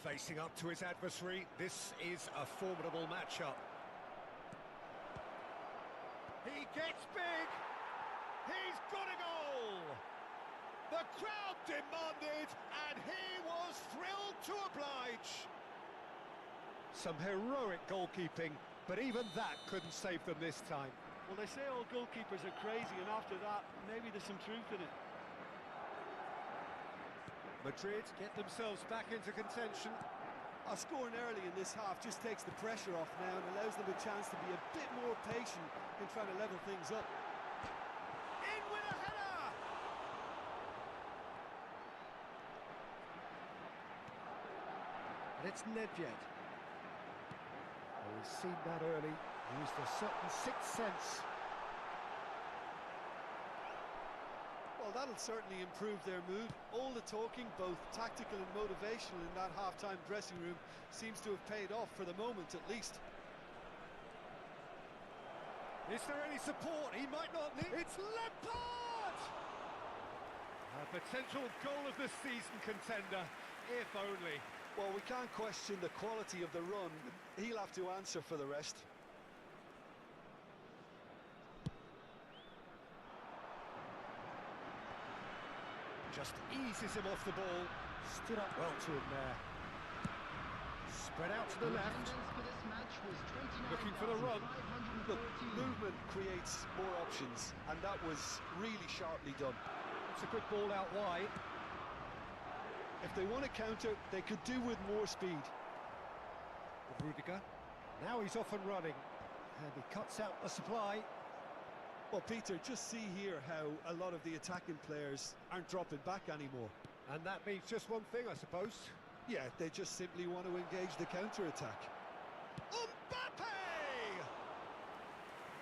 Facing up to his adversary, this is a formidable matchup. gets big. He's got a goal. The crowd demanded, and he was thrilled to oblige. Some heroic goalkeeping, but even that couldn't save them this time. Well, they say all goalkeepers are crazy, and after that, maybe there's some truth in it. Madrid get themselves back into contention. Scoring early in this half just takes the pressure off now and allows them a chance to be a bit more patient in trying to level things up. In with a header! And it's Nedved. Oh, we've seen that early. Used a certain sixth sense. Well, that'll certainly improve their mood. All the talking, both tactical and motivational in that half-time dressing room, seems to have paid off for the moment at least. Is there any support? He might not need... It's Lampard! A potential goal of the season contender, if only. Well, we can't question the quality of the run. He'll have to answer for the rest. Just eases him off the ball. Stood up well to him there. Spread out to the left. Looking for the run. Look, movement creates more options, and that was really sharply done. It's a good ball out wide. If they want to counter, they could do with more speed. Rudiger. Now he's off and running. And he cuts out the supply. Well, Peter, just see here how a lot of the attacking players aren't dropping back anymore. And that means just one thing, I suppose. Yeah, they just simply want to engage the counter-attack. Mbappe!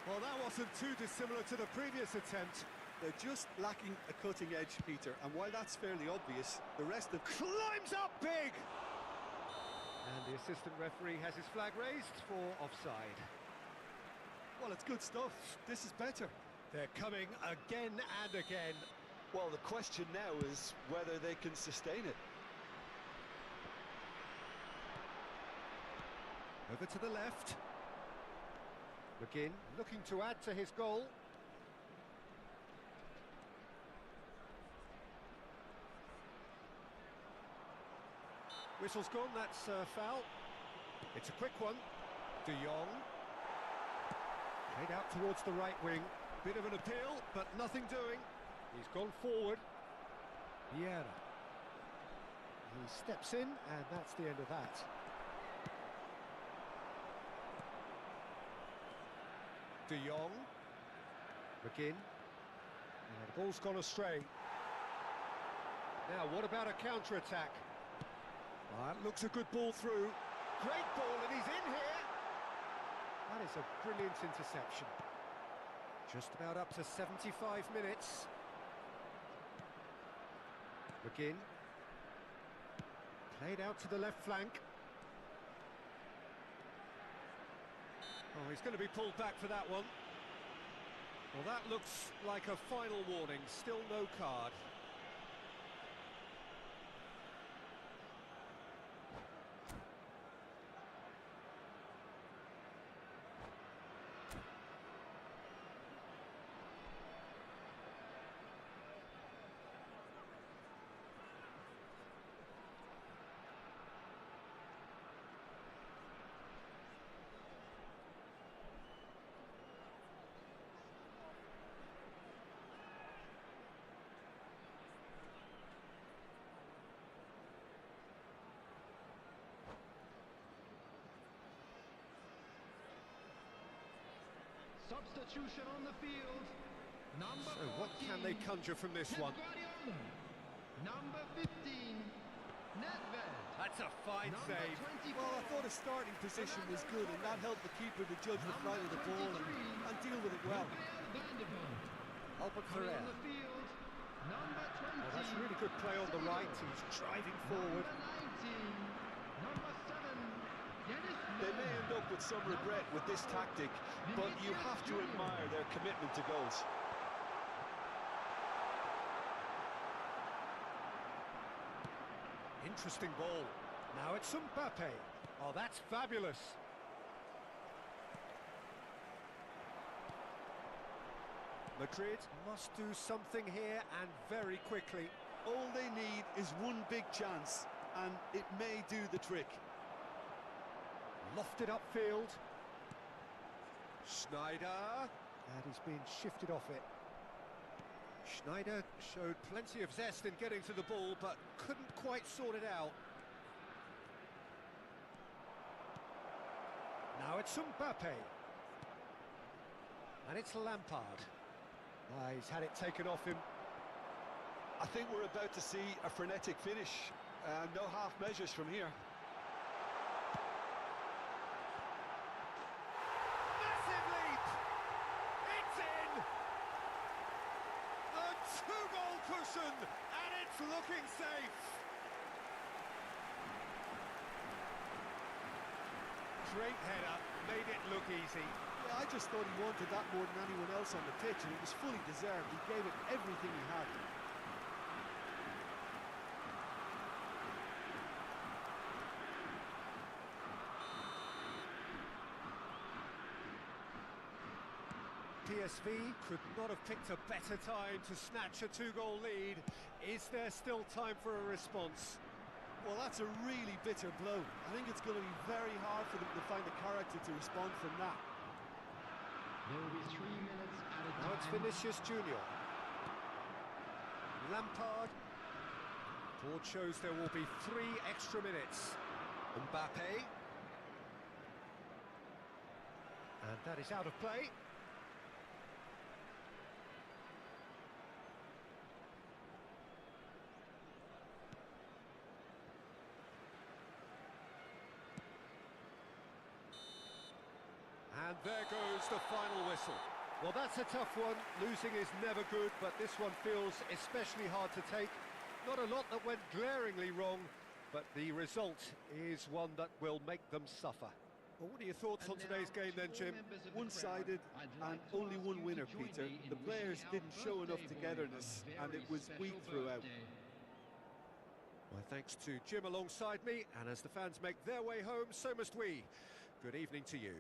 Well, that wasn't too dissimilar to the previous attempt. They're just lacking a cutting edge, Peter, and while that's fairly obvious, the rest of... Climbs up big! And the assistant referee has his flag raised for offside. Well, it's good stuff. This is better. They're coming again and again. Well, the question now is whether they can sustain it. Over to the left. McGinn looking to add to his goal. Whistle's gone, that's a foul. It's a quick one. De Jong. Played out towards the right wing. Bit of an appeal, but nothing doing. He's gone forward. Vieira. He steps in, and that's the end of that. De Jong. McGinn. And the ball's gone astray. Now, what about a counter-attack? That looks a good ball through. Great ball, and he's in here. That is a brilliant interception. Just about up to 75 minutes. McGinn. Played out to the left flank. Oh, he's going to be pulled back for that one. Well, that looks like a final warning. Still no card. Substitution on the field. Number So what can they conjure from this one? Number 15, Nedved. That's a fine save. Well, I thought his starting position was good, and that helped the keeper to judge the flight of the ball and deal with it well. Albert Coming Ferrer. on the field. Number 20. Oh, that's really good play on the right. He's driving forward. Number 19. Number 7. Dennis They may end up with some regret with this tactic, but you have to admire their commitment to goals. Interesting ball. Now it's Mbappe. Oh, that's fabulous. Madrid must do something here, and very quickly. All they need is one big chance, and it may do the trick. Lofted upfield. Schneider. And he's been shifted off it. Schneider showed plenty of zest in getting to the ball, but couldn't quite sort it out. Now it's Mbappe. And it's Lampard. He's had it taken off him. I think we're about to see a frenetic finish. No half measures from here. Massive leap! It's in! The two-goal cushion, and it's looking safe. Great header, made it look easy. Yeah, I just thought he wanted that more than anyone else on the pitch, and it was fully deserved. He gave it everything he had. PSV could not have picked a better time to snatch a two-goal lead. Is there still time for a response? Well, that's a really bitter blow. I think it's going to be very hard for them to find the character to respond from that. There will be 3 minutes added Now it's time. Vinicius Junior. Lampard. Board shows there will be 3 extra minutes. Mbappe. And that is out of play. And there goes the final whistle. Well, that's a tough one. Losing is never good, but this one feels especially hard to take. Not a lot that went glaringly wrong, but the result is one that will make them suffer. Well, what are your thoughts on today's game then, Jim? One-sided and only one winner, Peter. The players didn't show enough togetherness, and it was weak throughout. My thanks to Jim alongside me, and as the fans make their way home, so must we. Good evening to you.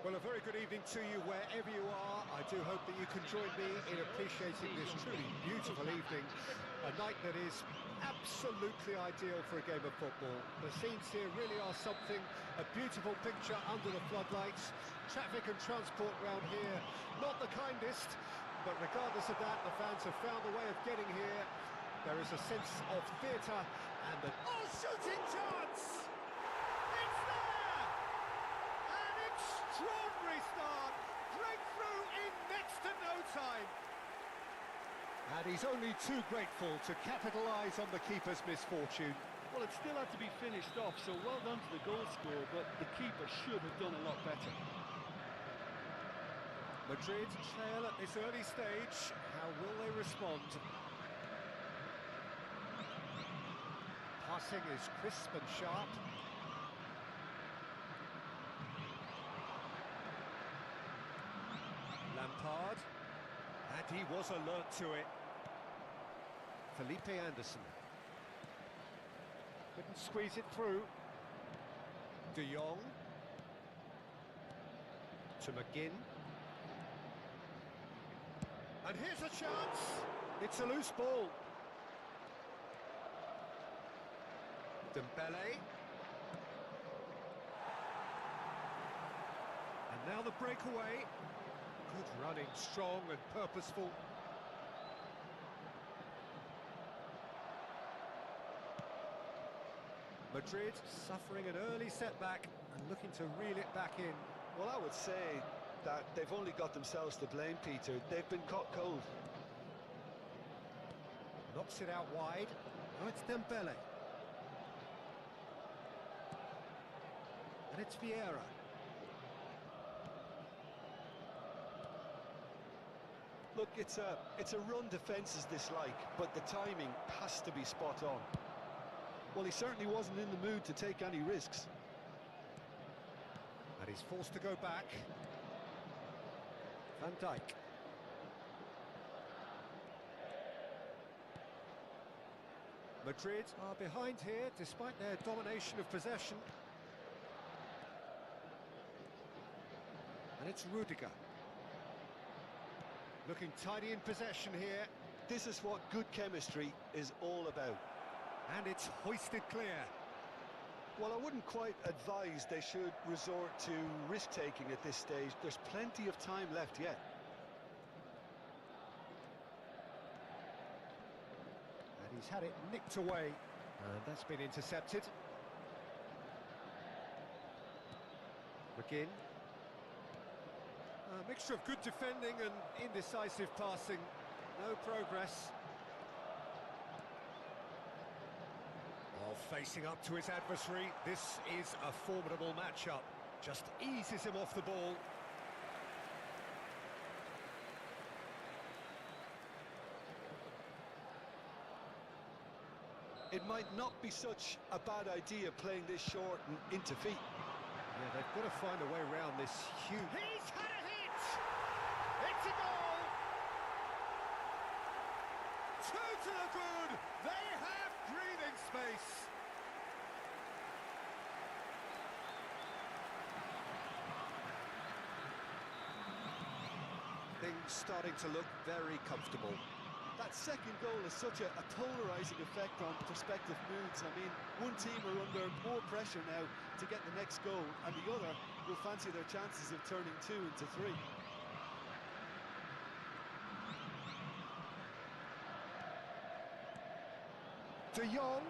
Well, a very good evening to you wherever you are. I do hope that you can join me in appreciating this truly beautiful evening. A night that is absolutely ideal for a game of football. The scenes here really are something, a beautiful picture under the floodlights. Traffic and transport round here, not the kindest, but regardless of that, the fans have found a way of getting here. There is a sense of theatre and a... Oh, shooting chance! It's there! An extraordinary start! Breakthrough in next to no time! And he's only too grateful to capitalise on the keeper's misfortune. Well, it still had to be finished off, so well done to the goal scorer, but the keeper should have done a lot better. Madrid trail at this early stage. How will they respond? Passing is crisp and sharp. Lampard, and he was alert to it. Felipe Anderson. Couldn't squeeze it through. De Jong. To McGinn. And here's a chance. It's a loose ball. Dembele. And now the breakaway. Good running, strong and purposeful. Madrid suffering an early setback and looking to reel it back in. Well, I would say that they've only got themselves to blame, Peter. They've been caught cold. Knocks it out wide. Oh, it's Dembele. And it's Vieira. Look, it's a run defence dislike, but the timing has to be spot on. Well, he certainly wasn't in the mood to take any risks. And he's forced to go back. Van Dijk. Madrid are behind here, despite their domination of possession. And it's Rudiger. Looking tidy in possession here. This is what good chemistry is all about. And it's hoisted clear. Well, I wouldn't quite advise they should resort to risk-taking at this stage. There's plenty of time left yet. And he's had it nicked away. And that's been intercepted. McGinn. A mixture of good defending and indecisive passing. No progress. Facing up to his adversary, this is a formidable matchup. Just eases him off the ball. It might not be such a bad idea playing this short and into feet. Yeah, they've got to find a way around this huge... He's had a hit! It's a goal! Two to the good! They have breathing space! Things starting to look very comfortable. That second goal has such a polarising effect on prospective moods. I mean, one team are under more pressure now to get the next goal, and the other will fancy their chances of turning 2 into 3. De Jong.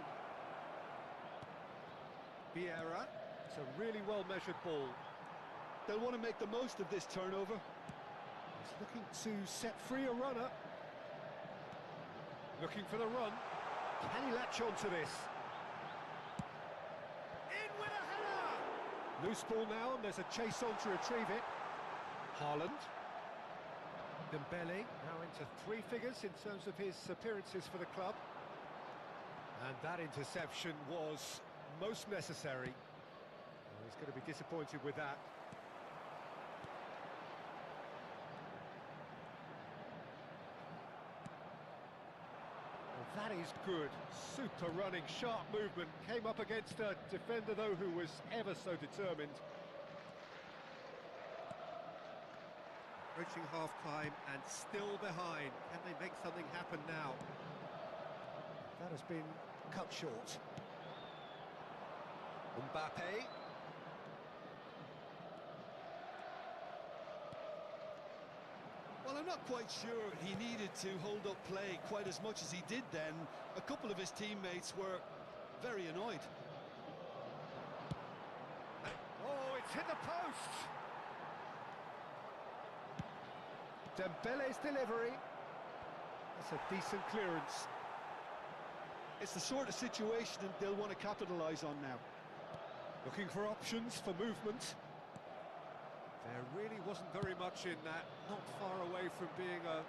Vieira. It's a really well-measured ball. They'll want to make the most of this turnover. He's looking to set free a runner. Looking for the run. Can he latch on to this? In with a header! Loose ball now, and there's a chase on to retrieve it. Haaland. Dembele now into 3 figures in terms of his appearances for the club. And that interception was most necessary. Well, he's going to be disappointed with that. Well, that is good. Super running, sharp movement. Came up against a defender, though, who was ever so determined. Approaching half-time and still behind. Can they make something happen now? That has been cut short. Mbappe. Well, I'm not quite sure he needed to hold up play quite as much as he did then. A couple of his teammates were very annoyed. Oh, it's hit the post! Dembele's delivery. That's a decent clearance. It's the sort of situation they'll want to capitalise on now. Looking for options for movement. There really wasn't very much in that. Not far away from being a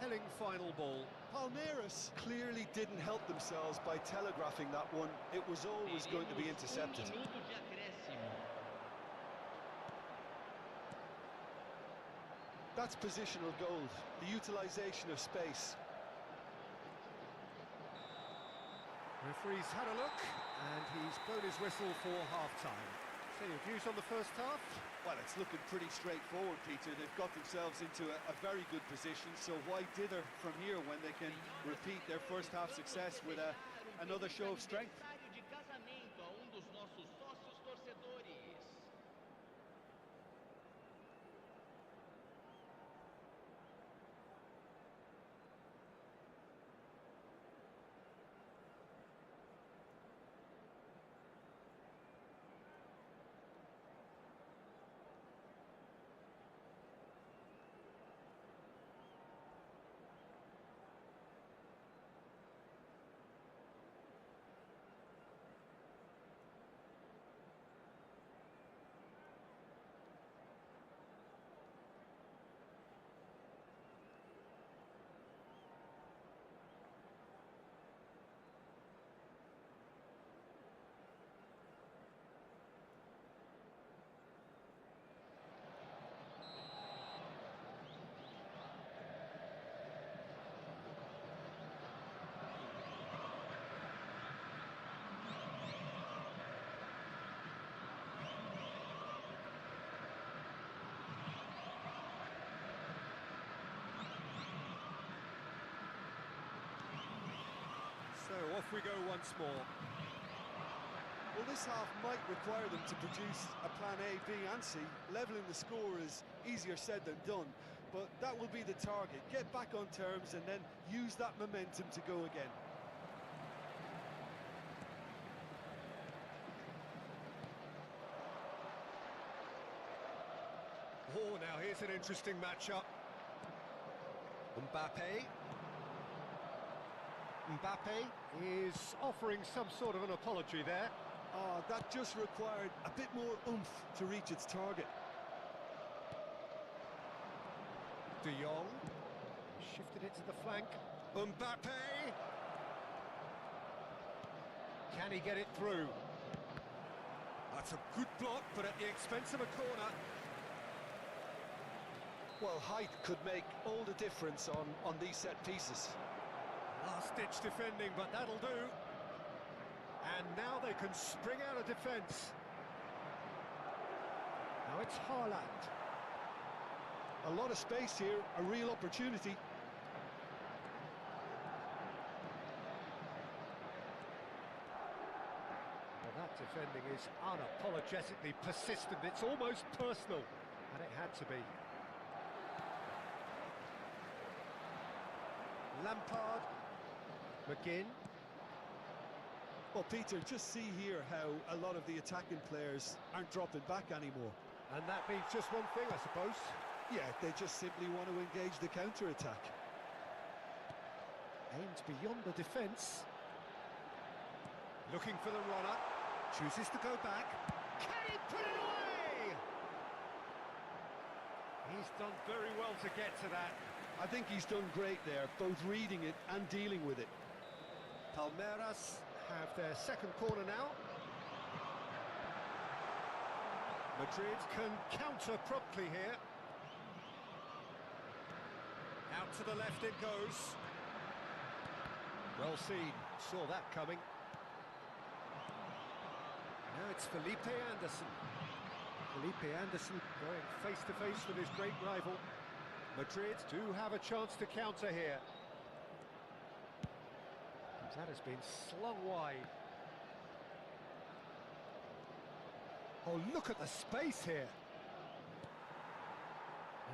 telling final ball. Palmeiras clearly didn't help themselves by telegraphing that one. It was always going to be intercepted. Minuto de acréscimo. That's positional gold, the utilisation of space. Referee's had a look, and he's blown his whistle for half-time. So your views on the first half? Well, it's looking pretty straightforward, Peter. They've got themselves into a very good position, so why dither from here when they can repeat their first half success with another show of strength? De casamento a dos nossos sócios torcedores. So off we go once more. Well, this half might require them to produce a plan A, B and C. Levelling the score is easier said than done, but that will be the target. Get back on terms and then use that momentum to go again. Oh, now here's an interesting matchup. Mbappe. Mbappe is offering some sort of an apology there. That just required a bit more oomph to reach its target. De Jong shifted it to the flank. Mbappe! Can he get it through? That's a good block, but at the expense of a corner. Well, height could make all the difference on these set pieces. Last-ditch defending, but that'll do. And now they can spring out of defence. Now it's Haaland. A lot of space here, a real opportunity. Well, that defending is unapologetically persistent. It's almost personal, and it had to be. Lampard. McGinn. Well, Peter, just see here how a lot of the attacking players aren't dropping back anymore. And that means just one thing, I suppose. Yeah, they just simply want to engage the counter-attack. Aims beyond the defence. Looking for the runner. Chooses to go back. Can he put it away? He's done very well to get to that. I think he's done great there, both reading it and dealing with it. Palmeiras have their second corner now. Madrid can counter promptly here. Out to the left it goes. Well seen, saw that coming. Now it's Felipe Anderson. Felipe Anderson going face to face with his great rival. Madrid do have a chance to counter here. That has been slung wide. Oh, look at the space here.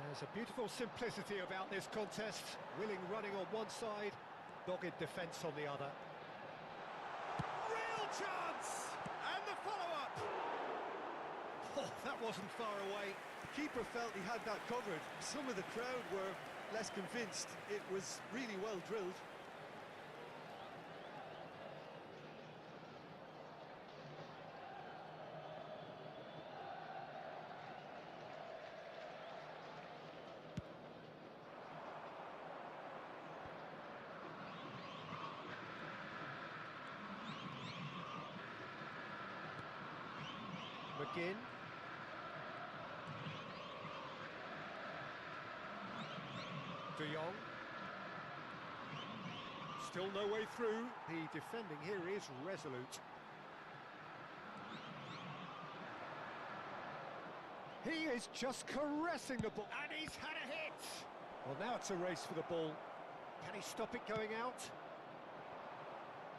There's a beautiful simplicity about this contest. Willing running on one side, dogged defence on the other. Real chance! And the follow-up! Oh, that wasn't far away. The keeper felt he had that covered. Some of the crowd were less convinced. It was really well drilled. McGinn. De Jong. Still no way through. The defending here is resolute. He is just caressing the ball. And he's had a hit! Well, now it's a race for the ball. Can he stop it going out?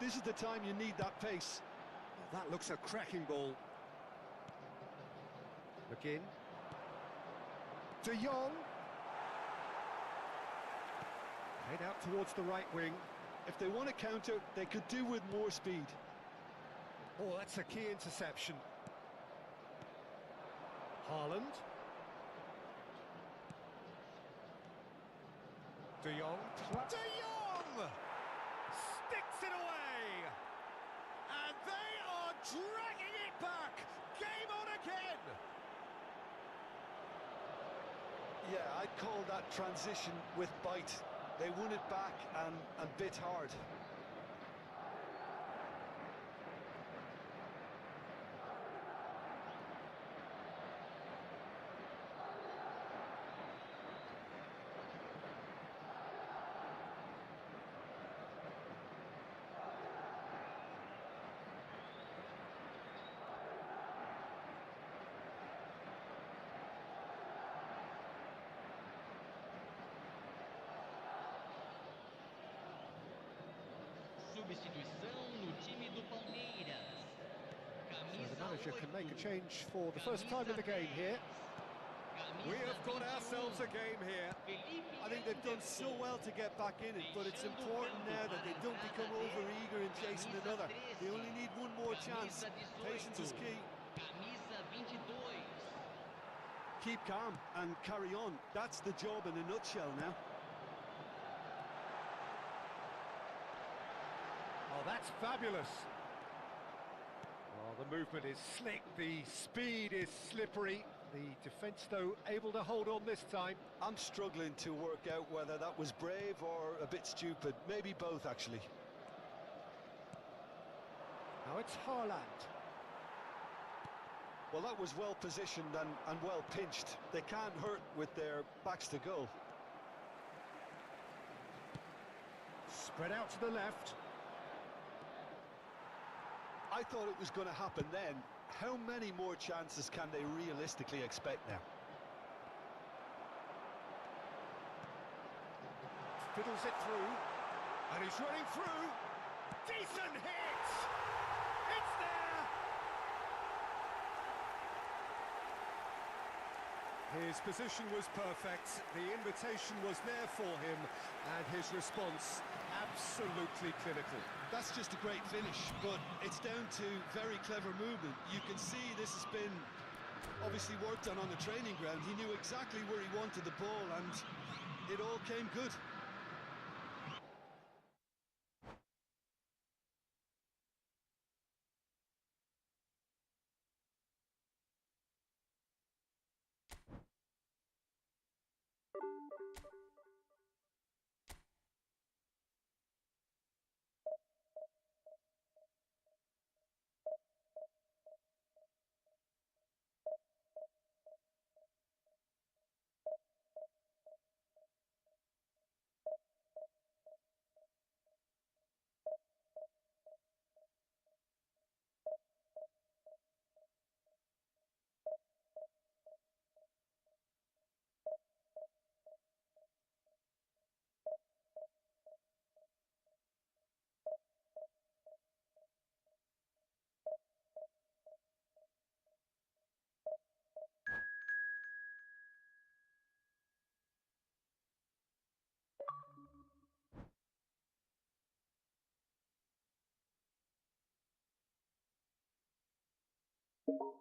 This is the time you need that pace. Well, that looks a cracking ball. McGinn. De Jong. Head out towards the right wing. If they want to counter, they could do with more speed. Oh, that's a key interception. Haaland. De Jong. De Jong! Sticks it away! And they are dragging it back! Game on again! Yeah, I'd call that transition with bite. They won it back and bit hard. Substituição no time do Palmeiras. So the manager can make a change for the first time in the game here. We have got ourselves a game here. I think they've done so well to get back in it, but it's important now that they don't become over-eager in chasing another. They only need one more chance. Patience is key. Camisa 22. Keep calm and carry on. That's the job in a nutshell now. Oh, that's fabulous. Oh, the movement is slick, the speed is slippery. The defence, though, able to hold on this time. I'm struggling to work out whether that was brave or a bit stupid. Maybe both, actually. Now it's Haaland. Well, that was well positioned and well pinched. They can't hurt with their backs to goal. Spread out to the left. I thought it was going to happen then. How many more chances can they realistically expect now? Fiddles it through. And he's running through. Decent hit! It's there! His position was perfect. The invitation was there for him. And his response, absolutely clinical. That's just a great finish, but it's down to very clever movement. You can see this has been obviously worked on the training ground. He knew exactly where he wanted the ball, and it all came good. Well,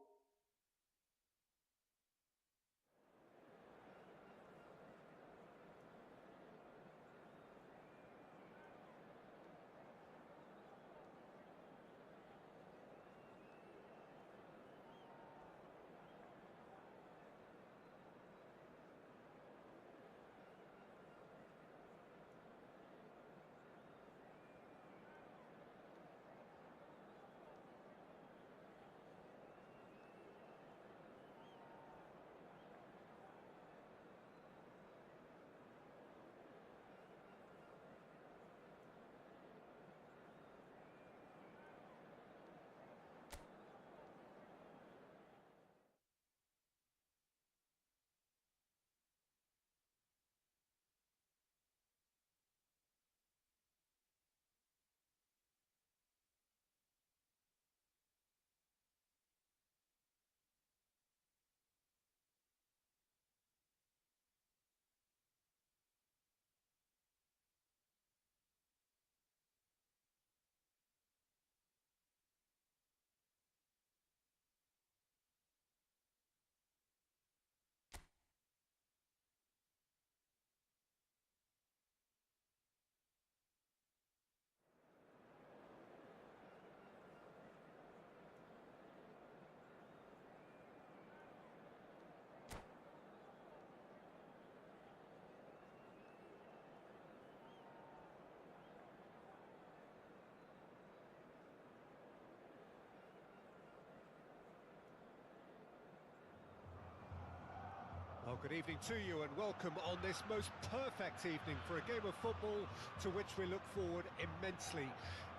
good evening to you and welcome on this most perfect evening for a game of football to which we look forward immensely.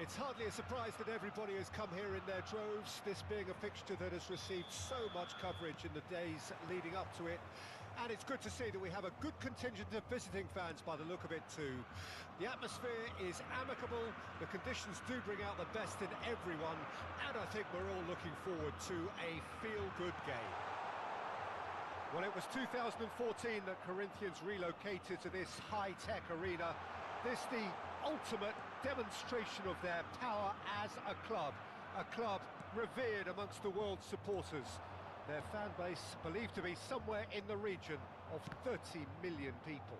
It's hardly a surprise that everybody has come here in their droves, this being a fixture that has received so much coverage in the days leading up to it. And it's good to see that we have a good contingent of visiting fans by the look of it too. The atmosphere is amicable, the conditions do bring out the best in everyone, and I think we're all looking forward to a feel-good game. Well, it was 2014 that Corinthians relocated to this high-tech arena. This the ultimate demonstration of their power as a club revered amongst the world's supporters. Their fan base believed to be somewhere in the region of 30 million people.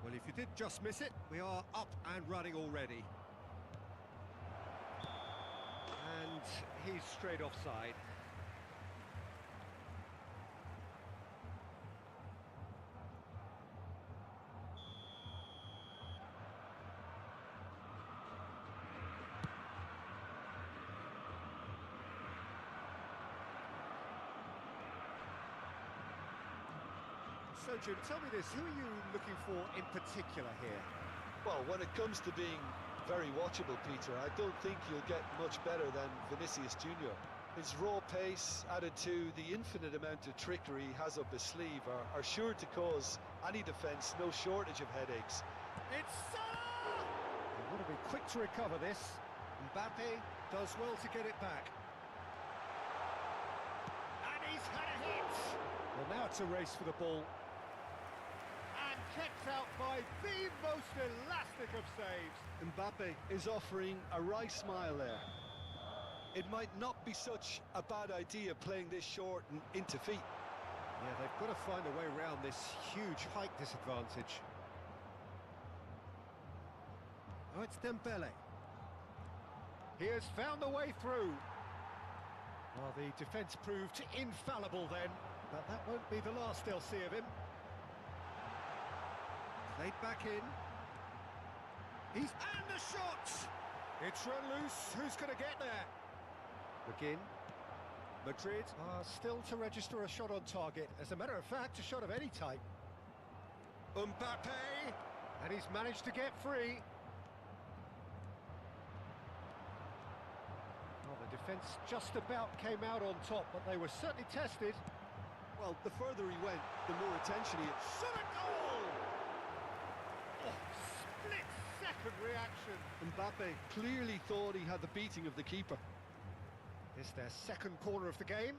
Well, if you did just miss it, we are up and running already. And he's straight offside. So, Jim, tell me this, who are you looking for in particular here? Well, when it comes to being very watchable, Peter, I don't think you'll get much better than Vinicius Junior. His raw pace, added to the infinite amount of trickery he has up his sleeve, are sure to cause any defence no shortage of headaches. It's Salah! They want to be quick to recover this. Mbappe does well to get it back. And he's had a hit! Well, now it's a race for the ball. And kept out by the most elastic of saves. Mbappe is offering a wry smile there. It might not be such a bad idea playing this short and into feet. Yeah, they've got to find a way around this huge height disadvantage. Oh, it's Dembele. He has found the way through. Well, the defence proved infallible then, but that won't be the last they'll see of him. Played back in. And the shot! It's run loose. Who's going to get there? McGinn. Madrid are still to register a shot on target. As a matter of fact, a shot of any type. Mbappe! And he's managed to get free. Well, the defence just about came out on top, but they were certainly tested. Well, the further he went, the more attention he had. Shot a goal! Oh, split-second reaction. Mbappe clearly thought he had the beating of the keeper. It's their second corner of the game.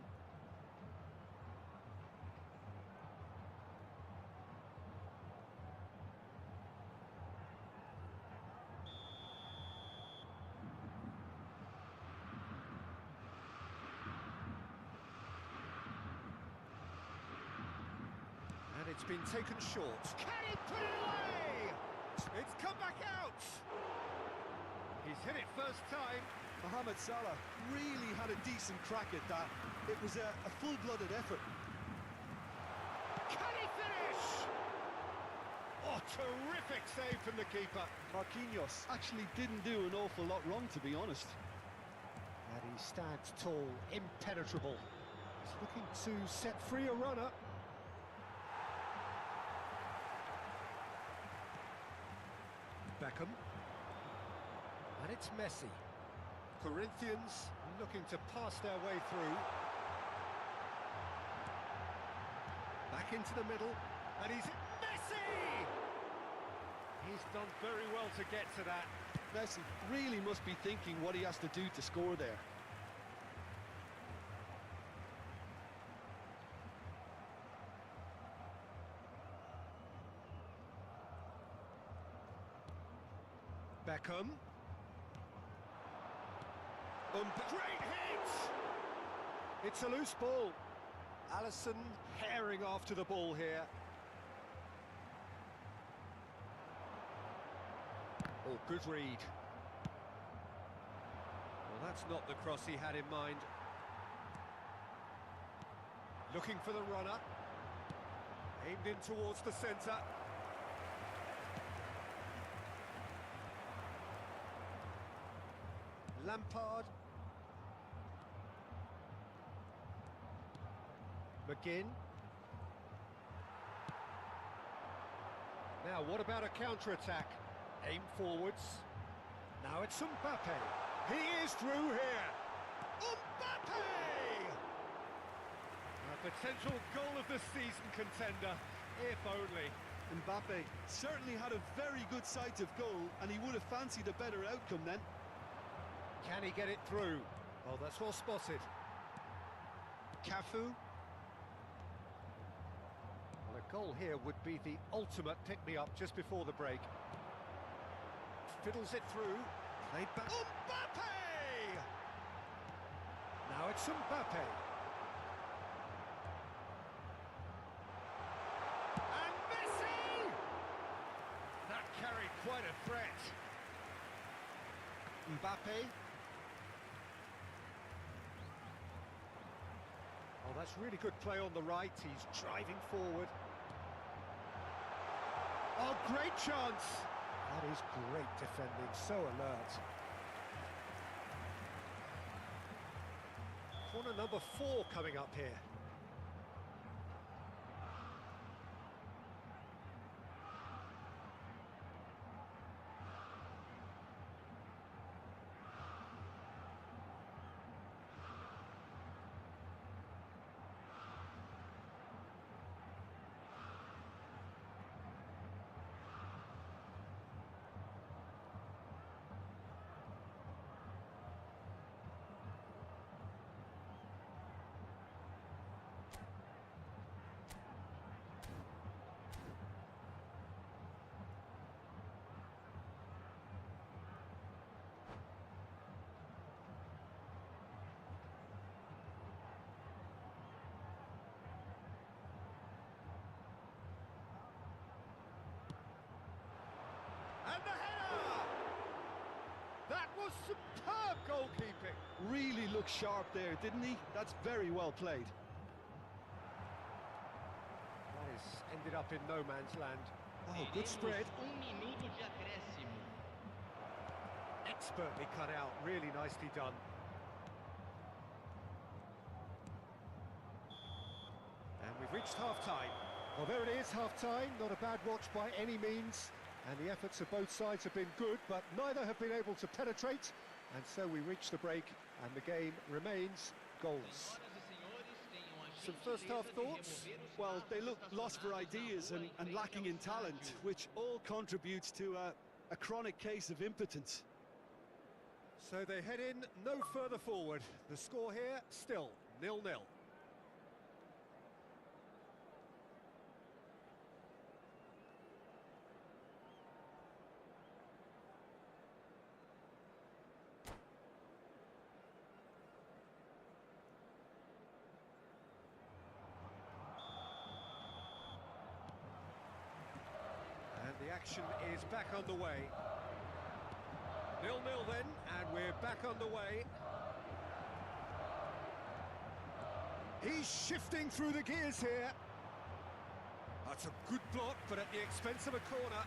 It's been taken short. Can he put it away? It's come back out. He's hit it first time. Mohamed Salah really had a decent crack at that. It was a full-blooded effort. Can he finish? Oh, terrific save from the keeper. Marquinhos actually didn't do an awful lot wrong, to be honest. And he stands tall, impenetrable. He's looking to set free a runner. Beckham. And it's Messi. Corinthians looking to pass their way through. Back into the middle, and he's Messi! He's done very well to get to that. Messi really must be thinking what he has to do to score there. Beckham. Great hit! It's a loose ball. Alisson herring after the ball here. Oh, good read. Well, that's not the cross he had in mind. Looking for the runner. Aimed in towards the centre. Lampard. McGinn. Now, what about a counter-attack? Aim forwards. Now it's Mbappe. He is through here. Mbappe! A potential goal of the season contender, if only. Mbappe certainly had a very good sight of goal, and he would have fancied a better outcome then. Can he get it through? Oh, that's well spotted. Cafu. Well, a goal here would be the ultimate pick-me-up just before the break. Fiddles it through. Played back. Mbappe! Now it's Mbappe. And Messi! That carried quite a threat. Mbappe. Oh, that's really good play on the right. He's driving forward. Oh, great chance! That is great defending, so alert. Corner number 4 coming up here. And the header! That was superb goalkeeping. Really looked sharp there, didn't he? That's very well played. That has ended up in no man's land. Oh, good spread. Minuto de acréscimo. Expertly cut out, really nicely done. And we've reached half-time. Well, there it is, half-time. Not a bad watch by any means. And the efforts of both sides have been good, but neither have been able to penetrate. And so we reach the break, and the game remains goals. Some first-half thoughts? Well, they look lost for ideas and lacking in talent, which all contributes to a chronic case of impotence. So they head in no further forward. The score here, still 0-0. The action is back underway. 0-0 then, and we're back underway. He's shifting through the gears here. That's a good block, but at the expense of a corner.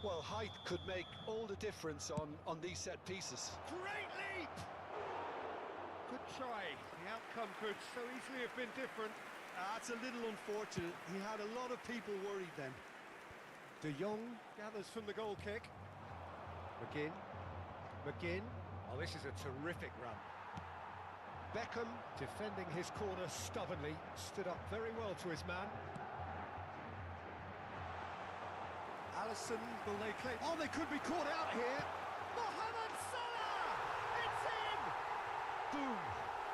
Well, height could make all the difference on these set pieces. Great leap! Good try. The outcome could so easily have been different. That's a little unfortunate. He had a lot of people worried then. De Jong gathers from the goal kick. McGinn. Oh, this is a terrific run. Beckham, defending his corner stubbornly, stood up very well to his man. Alisson, will they claim? Oh, they could be caught out here. Mohamed Salah! It's in! Boom!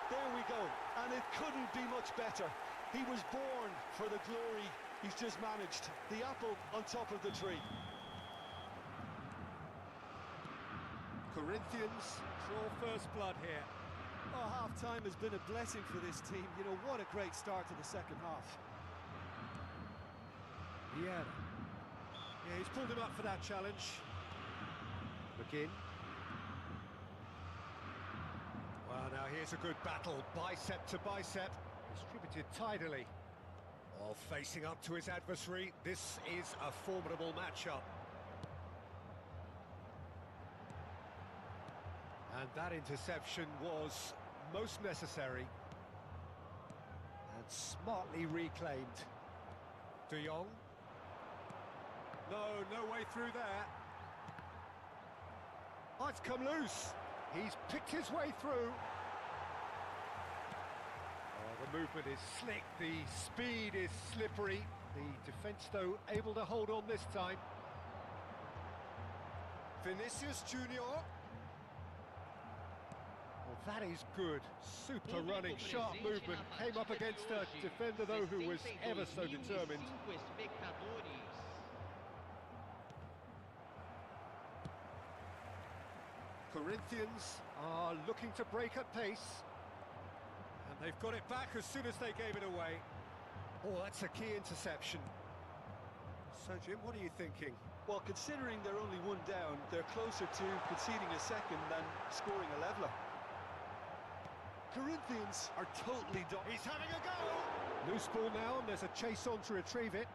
There we go. And it couldn't be much better. He was born for the glory he's just managed. The apple on top of the tree. Corinthians draw first blood here. Oh, half-time has been a blessing for this team. You know, what a great start to the second half. Yeah, he's pulled him up for that challenge. McGinn. Well, now here's a good battle, bicep to bicep, distributed tidily. While facing up to his adversary, this is a formidable matchup. And that interception was most necessary. And smartly reclaimed. De Jong. No way through there. Oh, it's come loose. He's picked his way through. Oh, the movement is slick, the speed is slippery. The defence, though, able to hold on this time. Vinicius Junior. Well, that is good. Super running, sharp movement. Came up against a defender, though, who was ever so determined. Corinthians are looking to break at pace. And they've got it back as soon as they gave it away. Oh, that's a key interception. So, Jim, what are you thinking? Well, considering they're only one down, they're closer to conceding a second than scoring a leveller. Corinthians are totally He's having a go! Loose ball now, and there's a chase on to retrieve it.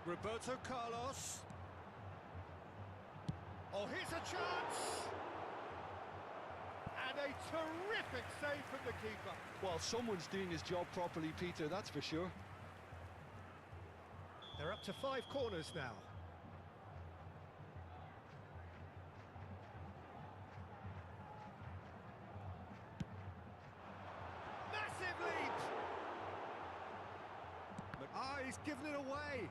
Roberto Carlos. Oh, here's a chance! And a terrific save from the keeper. Well, someone's doing his job properly, Peter, that's for sure. They're up to 5 corners now. Massive leap! He's given it away.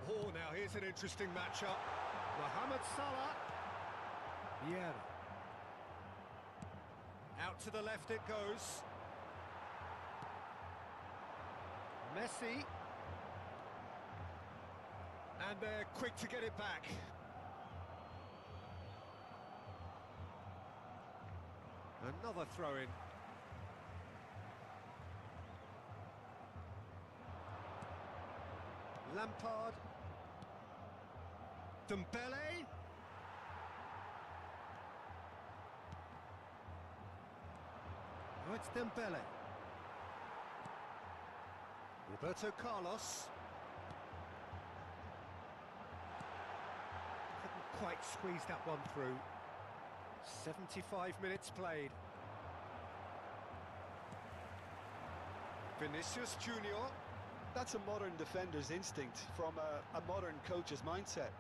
Oh, now here's an interesting matchup. Mohamed Salah. Yeah. Out to the left it goes. Messi. And they're quick to get it back. Another throw-in. Lampard. Dembele. Oh, it's Dembele. Roberto Carlos. Couldn't quite squeeze that one through. 75 minutes played. Vinicius Junior. That's a modern defender's instinct from a modern coach's mindset.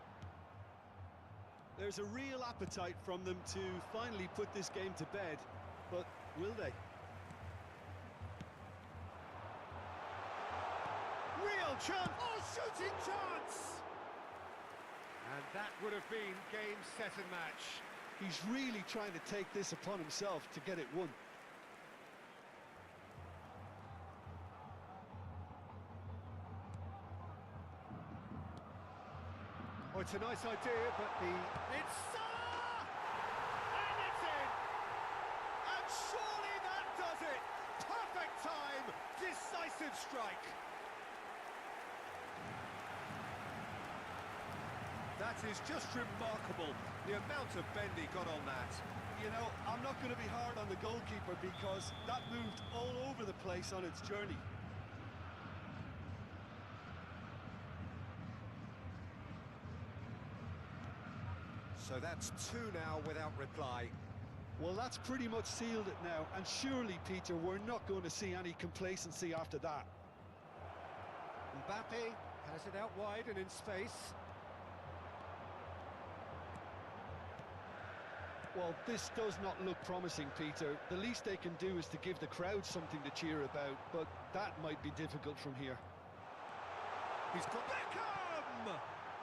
There's a real appetite from them to finally put this game to bed, but will they? Real chance! Oh, shooting chance! And that would have been game, set and match. He's really trying to take this upon himself to get it won. it's a nice idea, but It's Salah! And it's in! And surely that does it! Perfect time, decisive strike. that is just remarkable, the amount of bend he got on that. You know, I'm not going to be hard on the goalkeeper because that moved all over the place on its journey. So that's two now without reply. Well, that's pretty much sealed it now, and surely, Peter, we're not going to see any complacency after that. Mbappe has it out wide and in space. Well, this does not look promising, Peter. The least they can do is to give the crowd something to cheer about, but that might be difficult from here. He's got Beckham!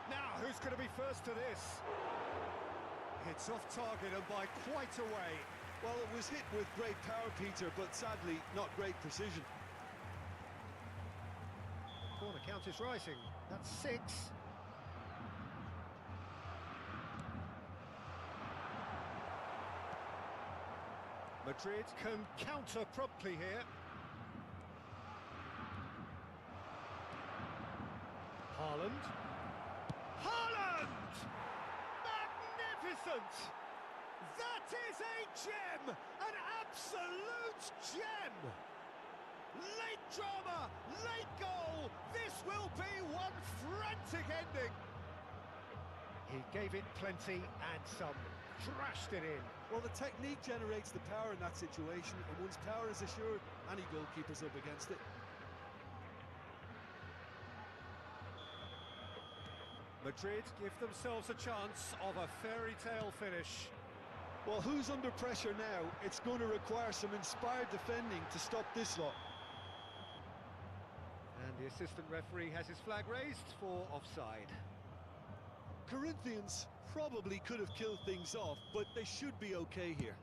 Now, who's going to be first to this? It's off target and by quite a way. Well, it was hit with great power, Peter, but sadly, not great precision. Corner count is rising. That's 6. Madrid can counter promptly here. Haaland. Haaland! Magnificent! That is a gem! An absolute gem! Late drama, late goal! This will be one frantic ending! He gave it plenty and some. Thrashed it in. Well, the technique generates the power in that situation, and once power is assured, any goalkeeper's up against it. Madrid give themselves a chance of a fairy tale finish. Well, who's under pressure now? It's going to require some inspired defending to stop this lot. And the assistant referee has his flag raised for offside. Corinthians probably could have killed things off, but they should be okay here.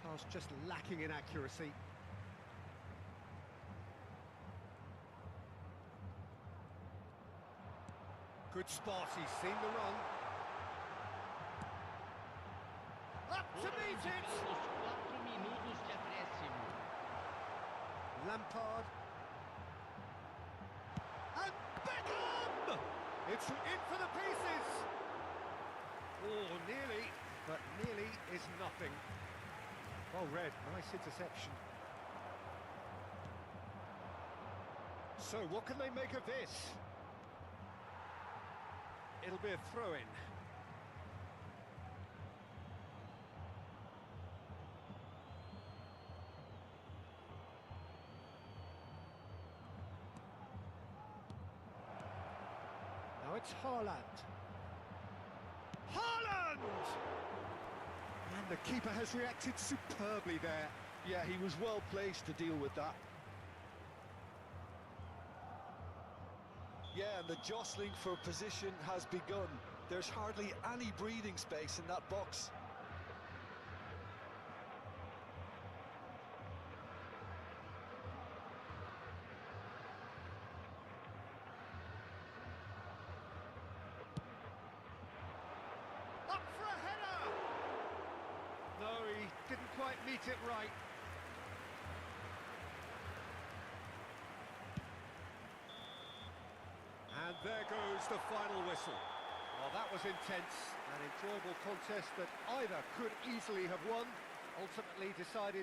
Pass just lacking in accuracy. Good spot, he's seen the run. Up to meet it! Os 4 minutos de acréscimo. Lampard. And Beckham! It's in for the pieces. Oh, nearly, but nearly is nothing. Well read, nice interception. So what can they make of this? It'll be a throw-in. Now it's Haaland. Haaland! And the keeper has reacted superbly there. Yeah, he was well placed to deal with that. Yeah, and the jostling for position has begun. There's hardly any breathing space in that box. Up for a header! No, he didn't quite meet it right. And there goes the final whistle. Well, that was intense, an enjoyable contest that either could easily have won, ultimately decided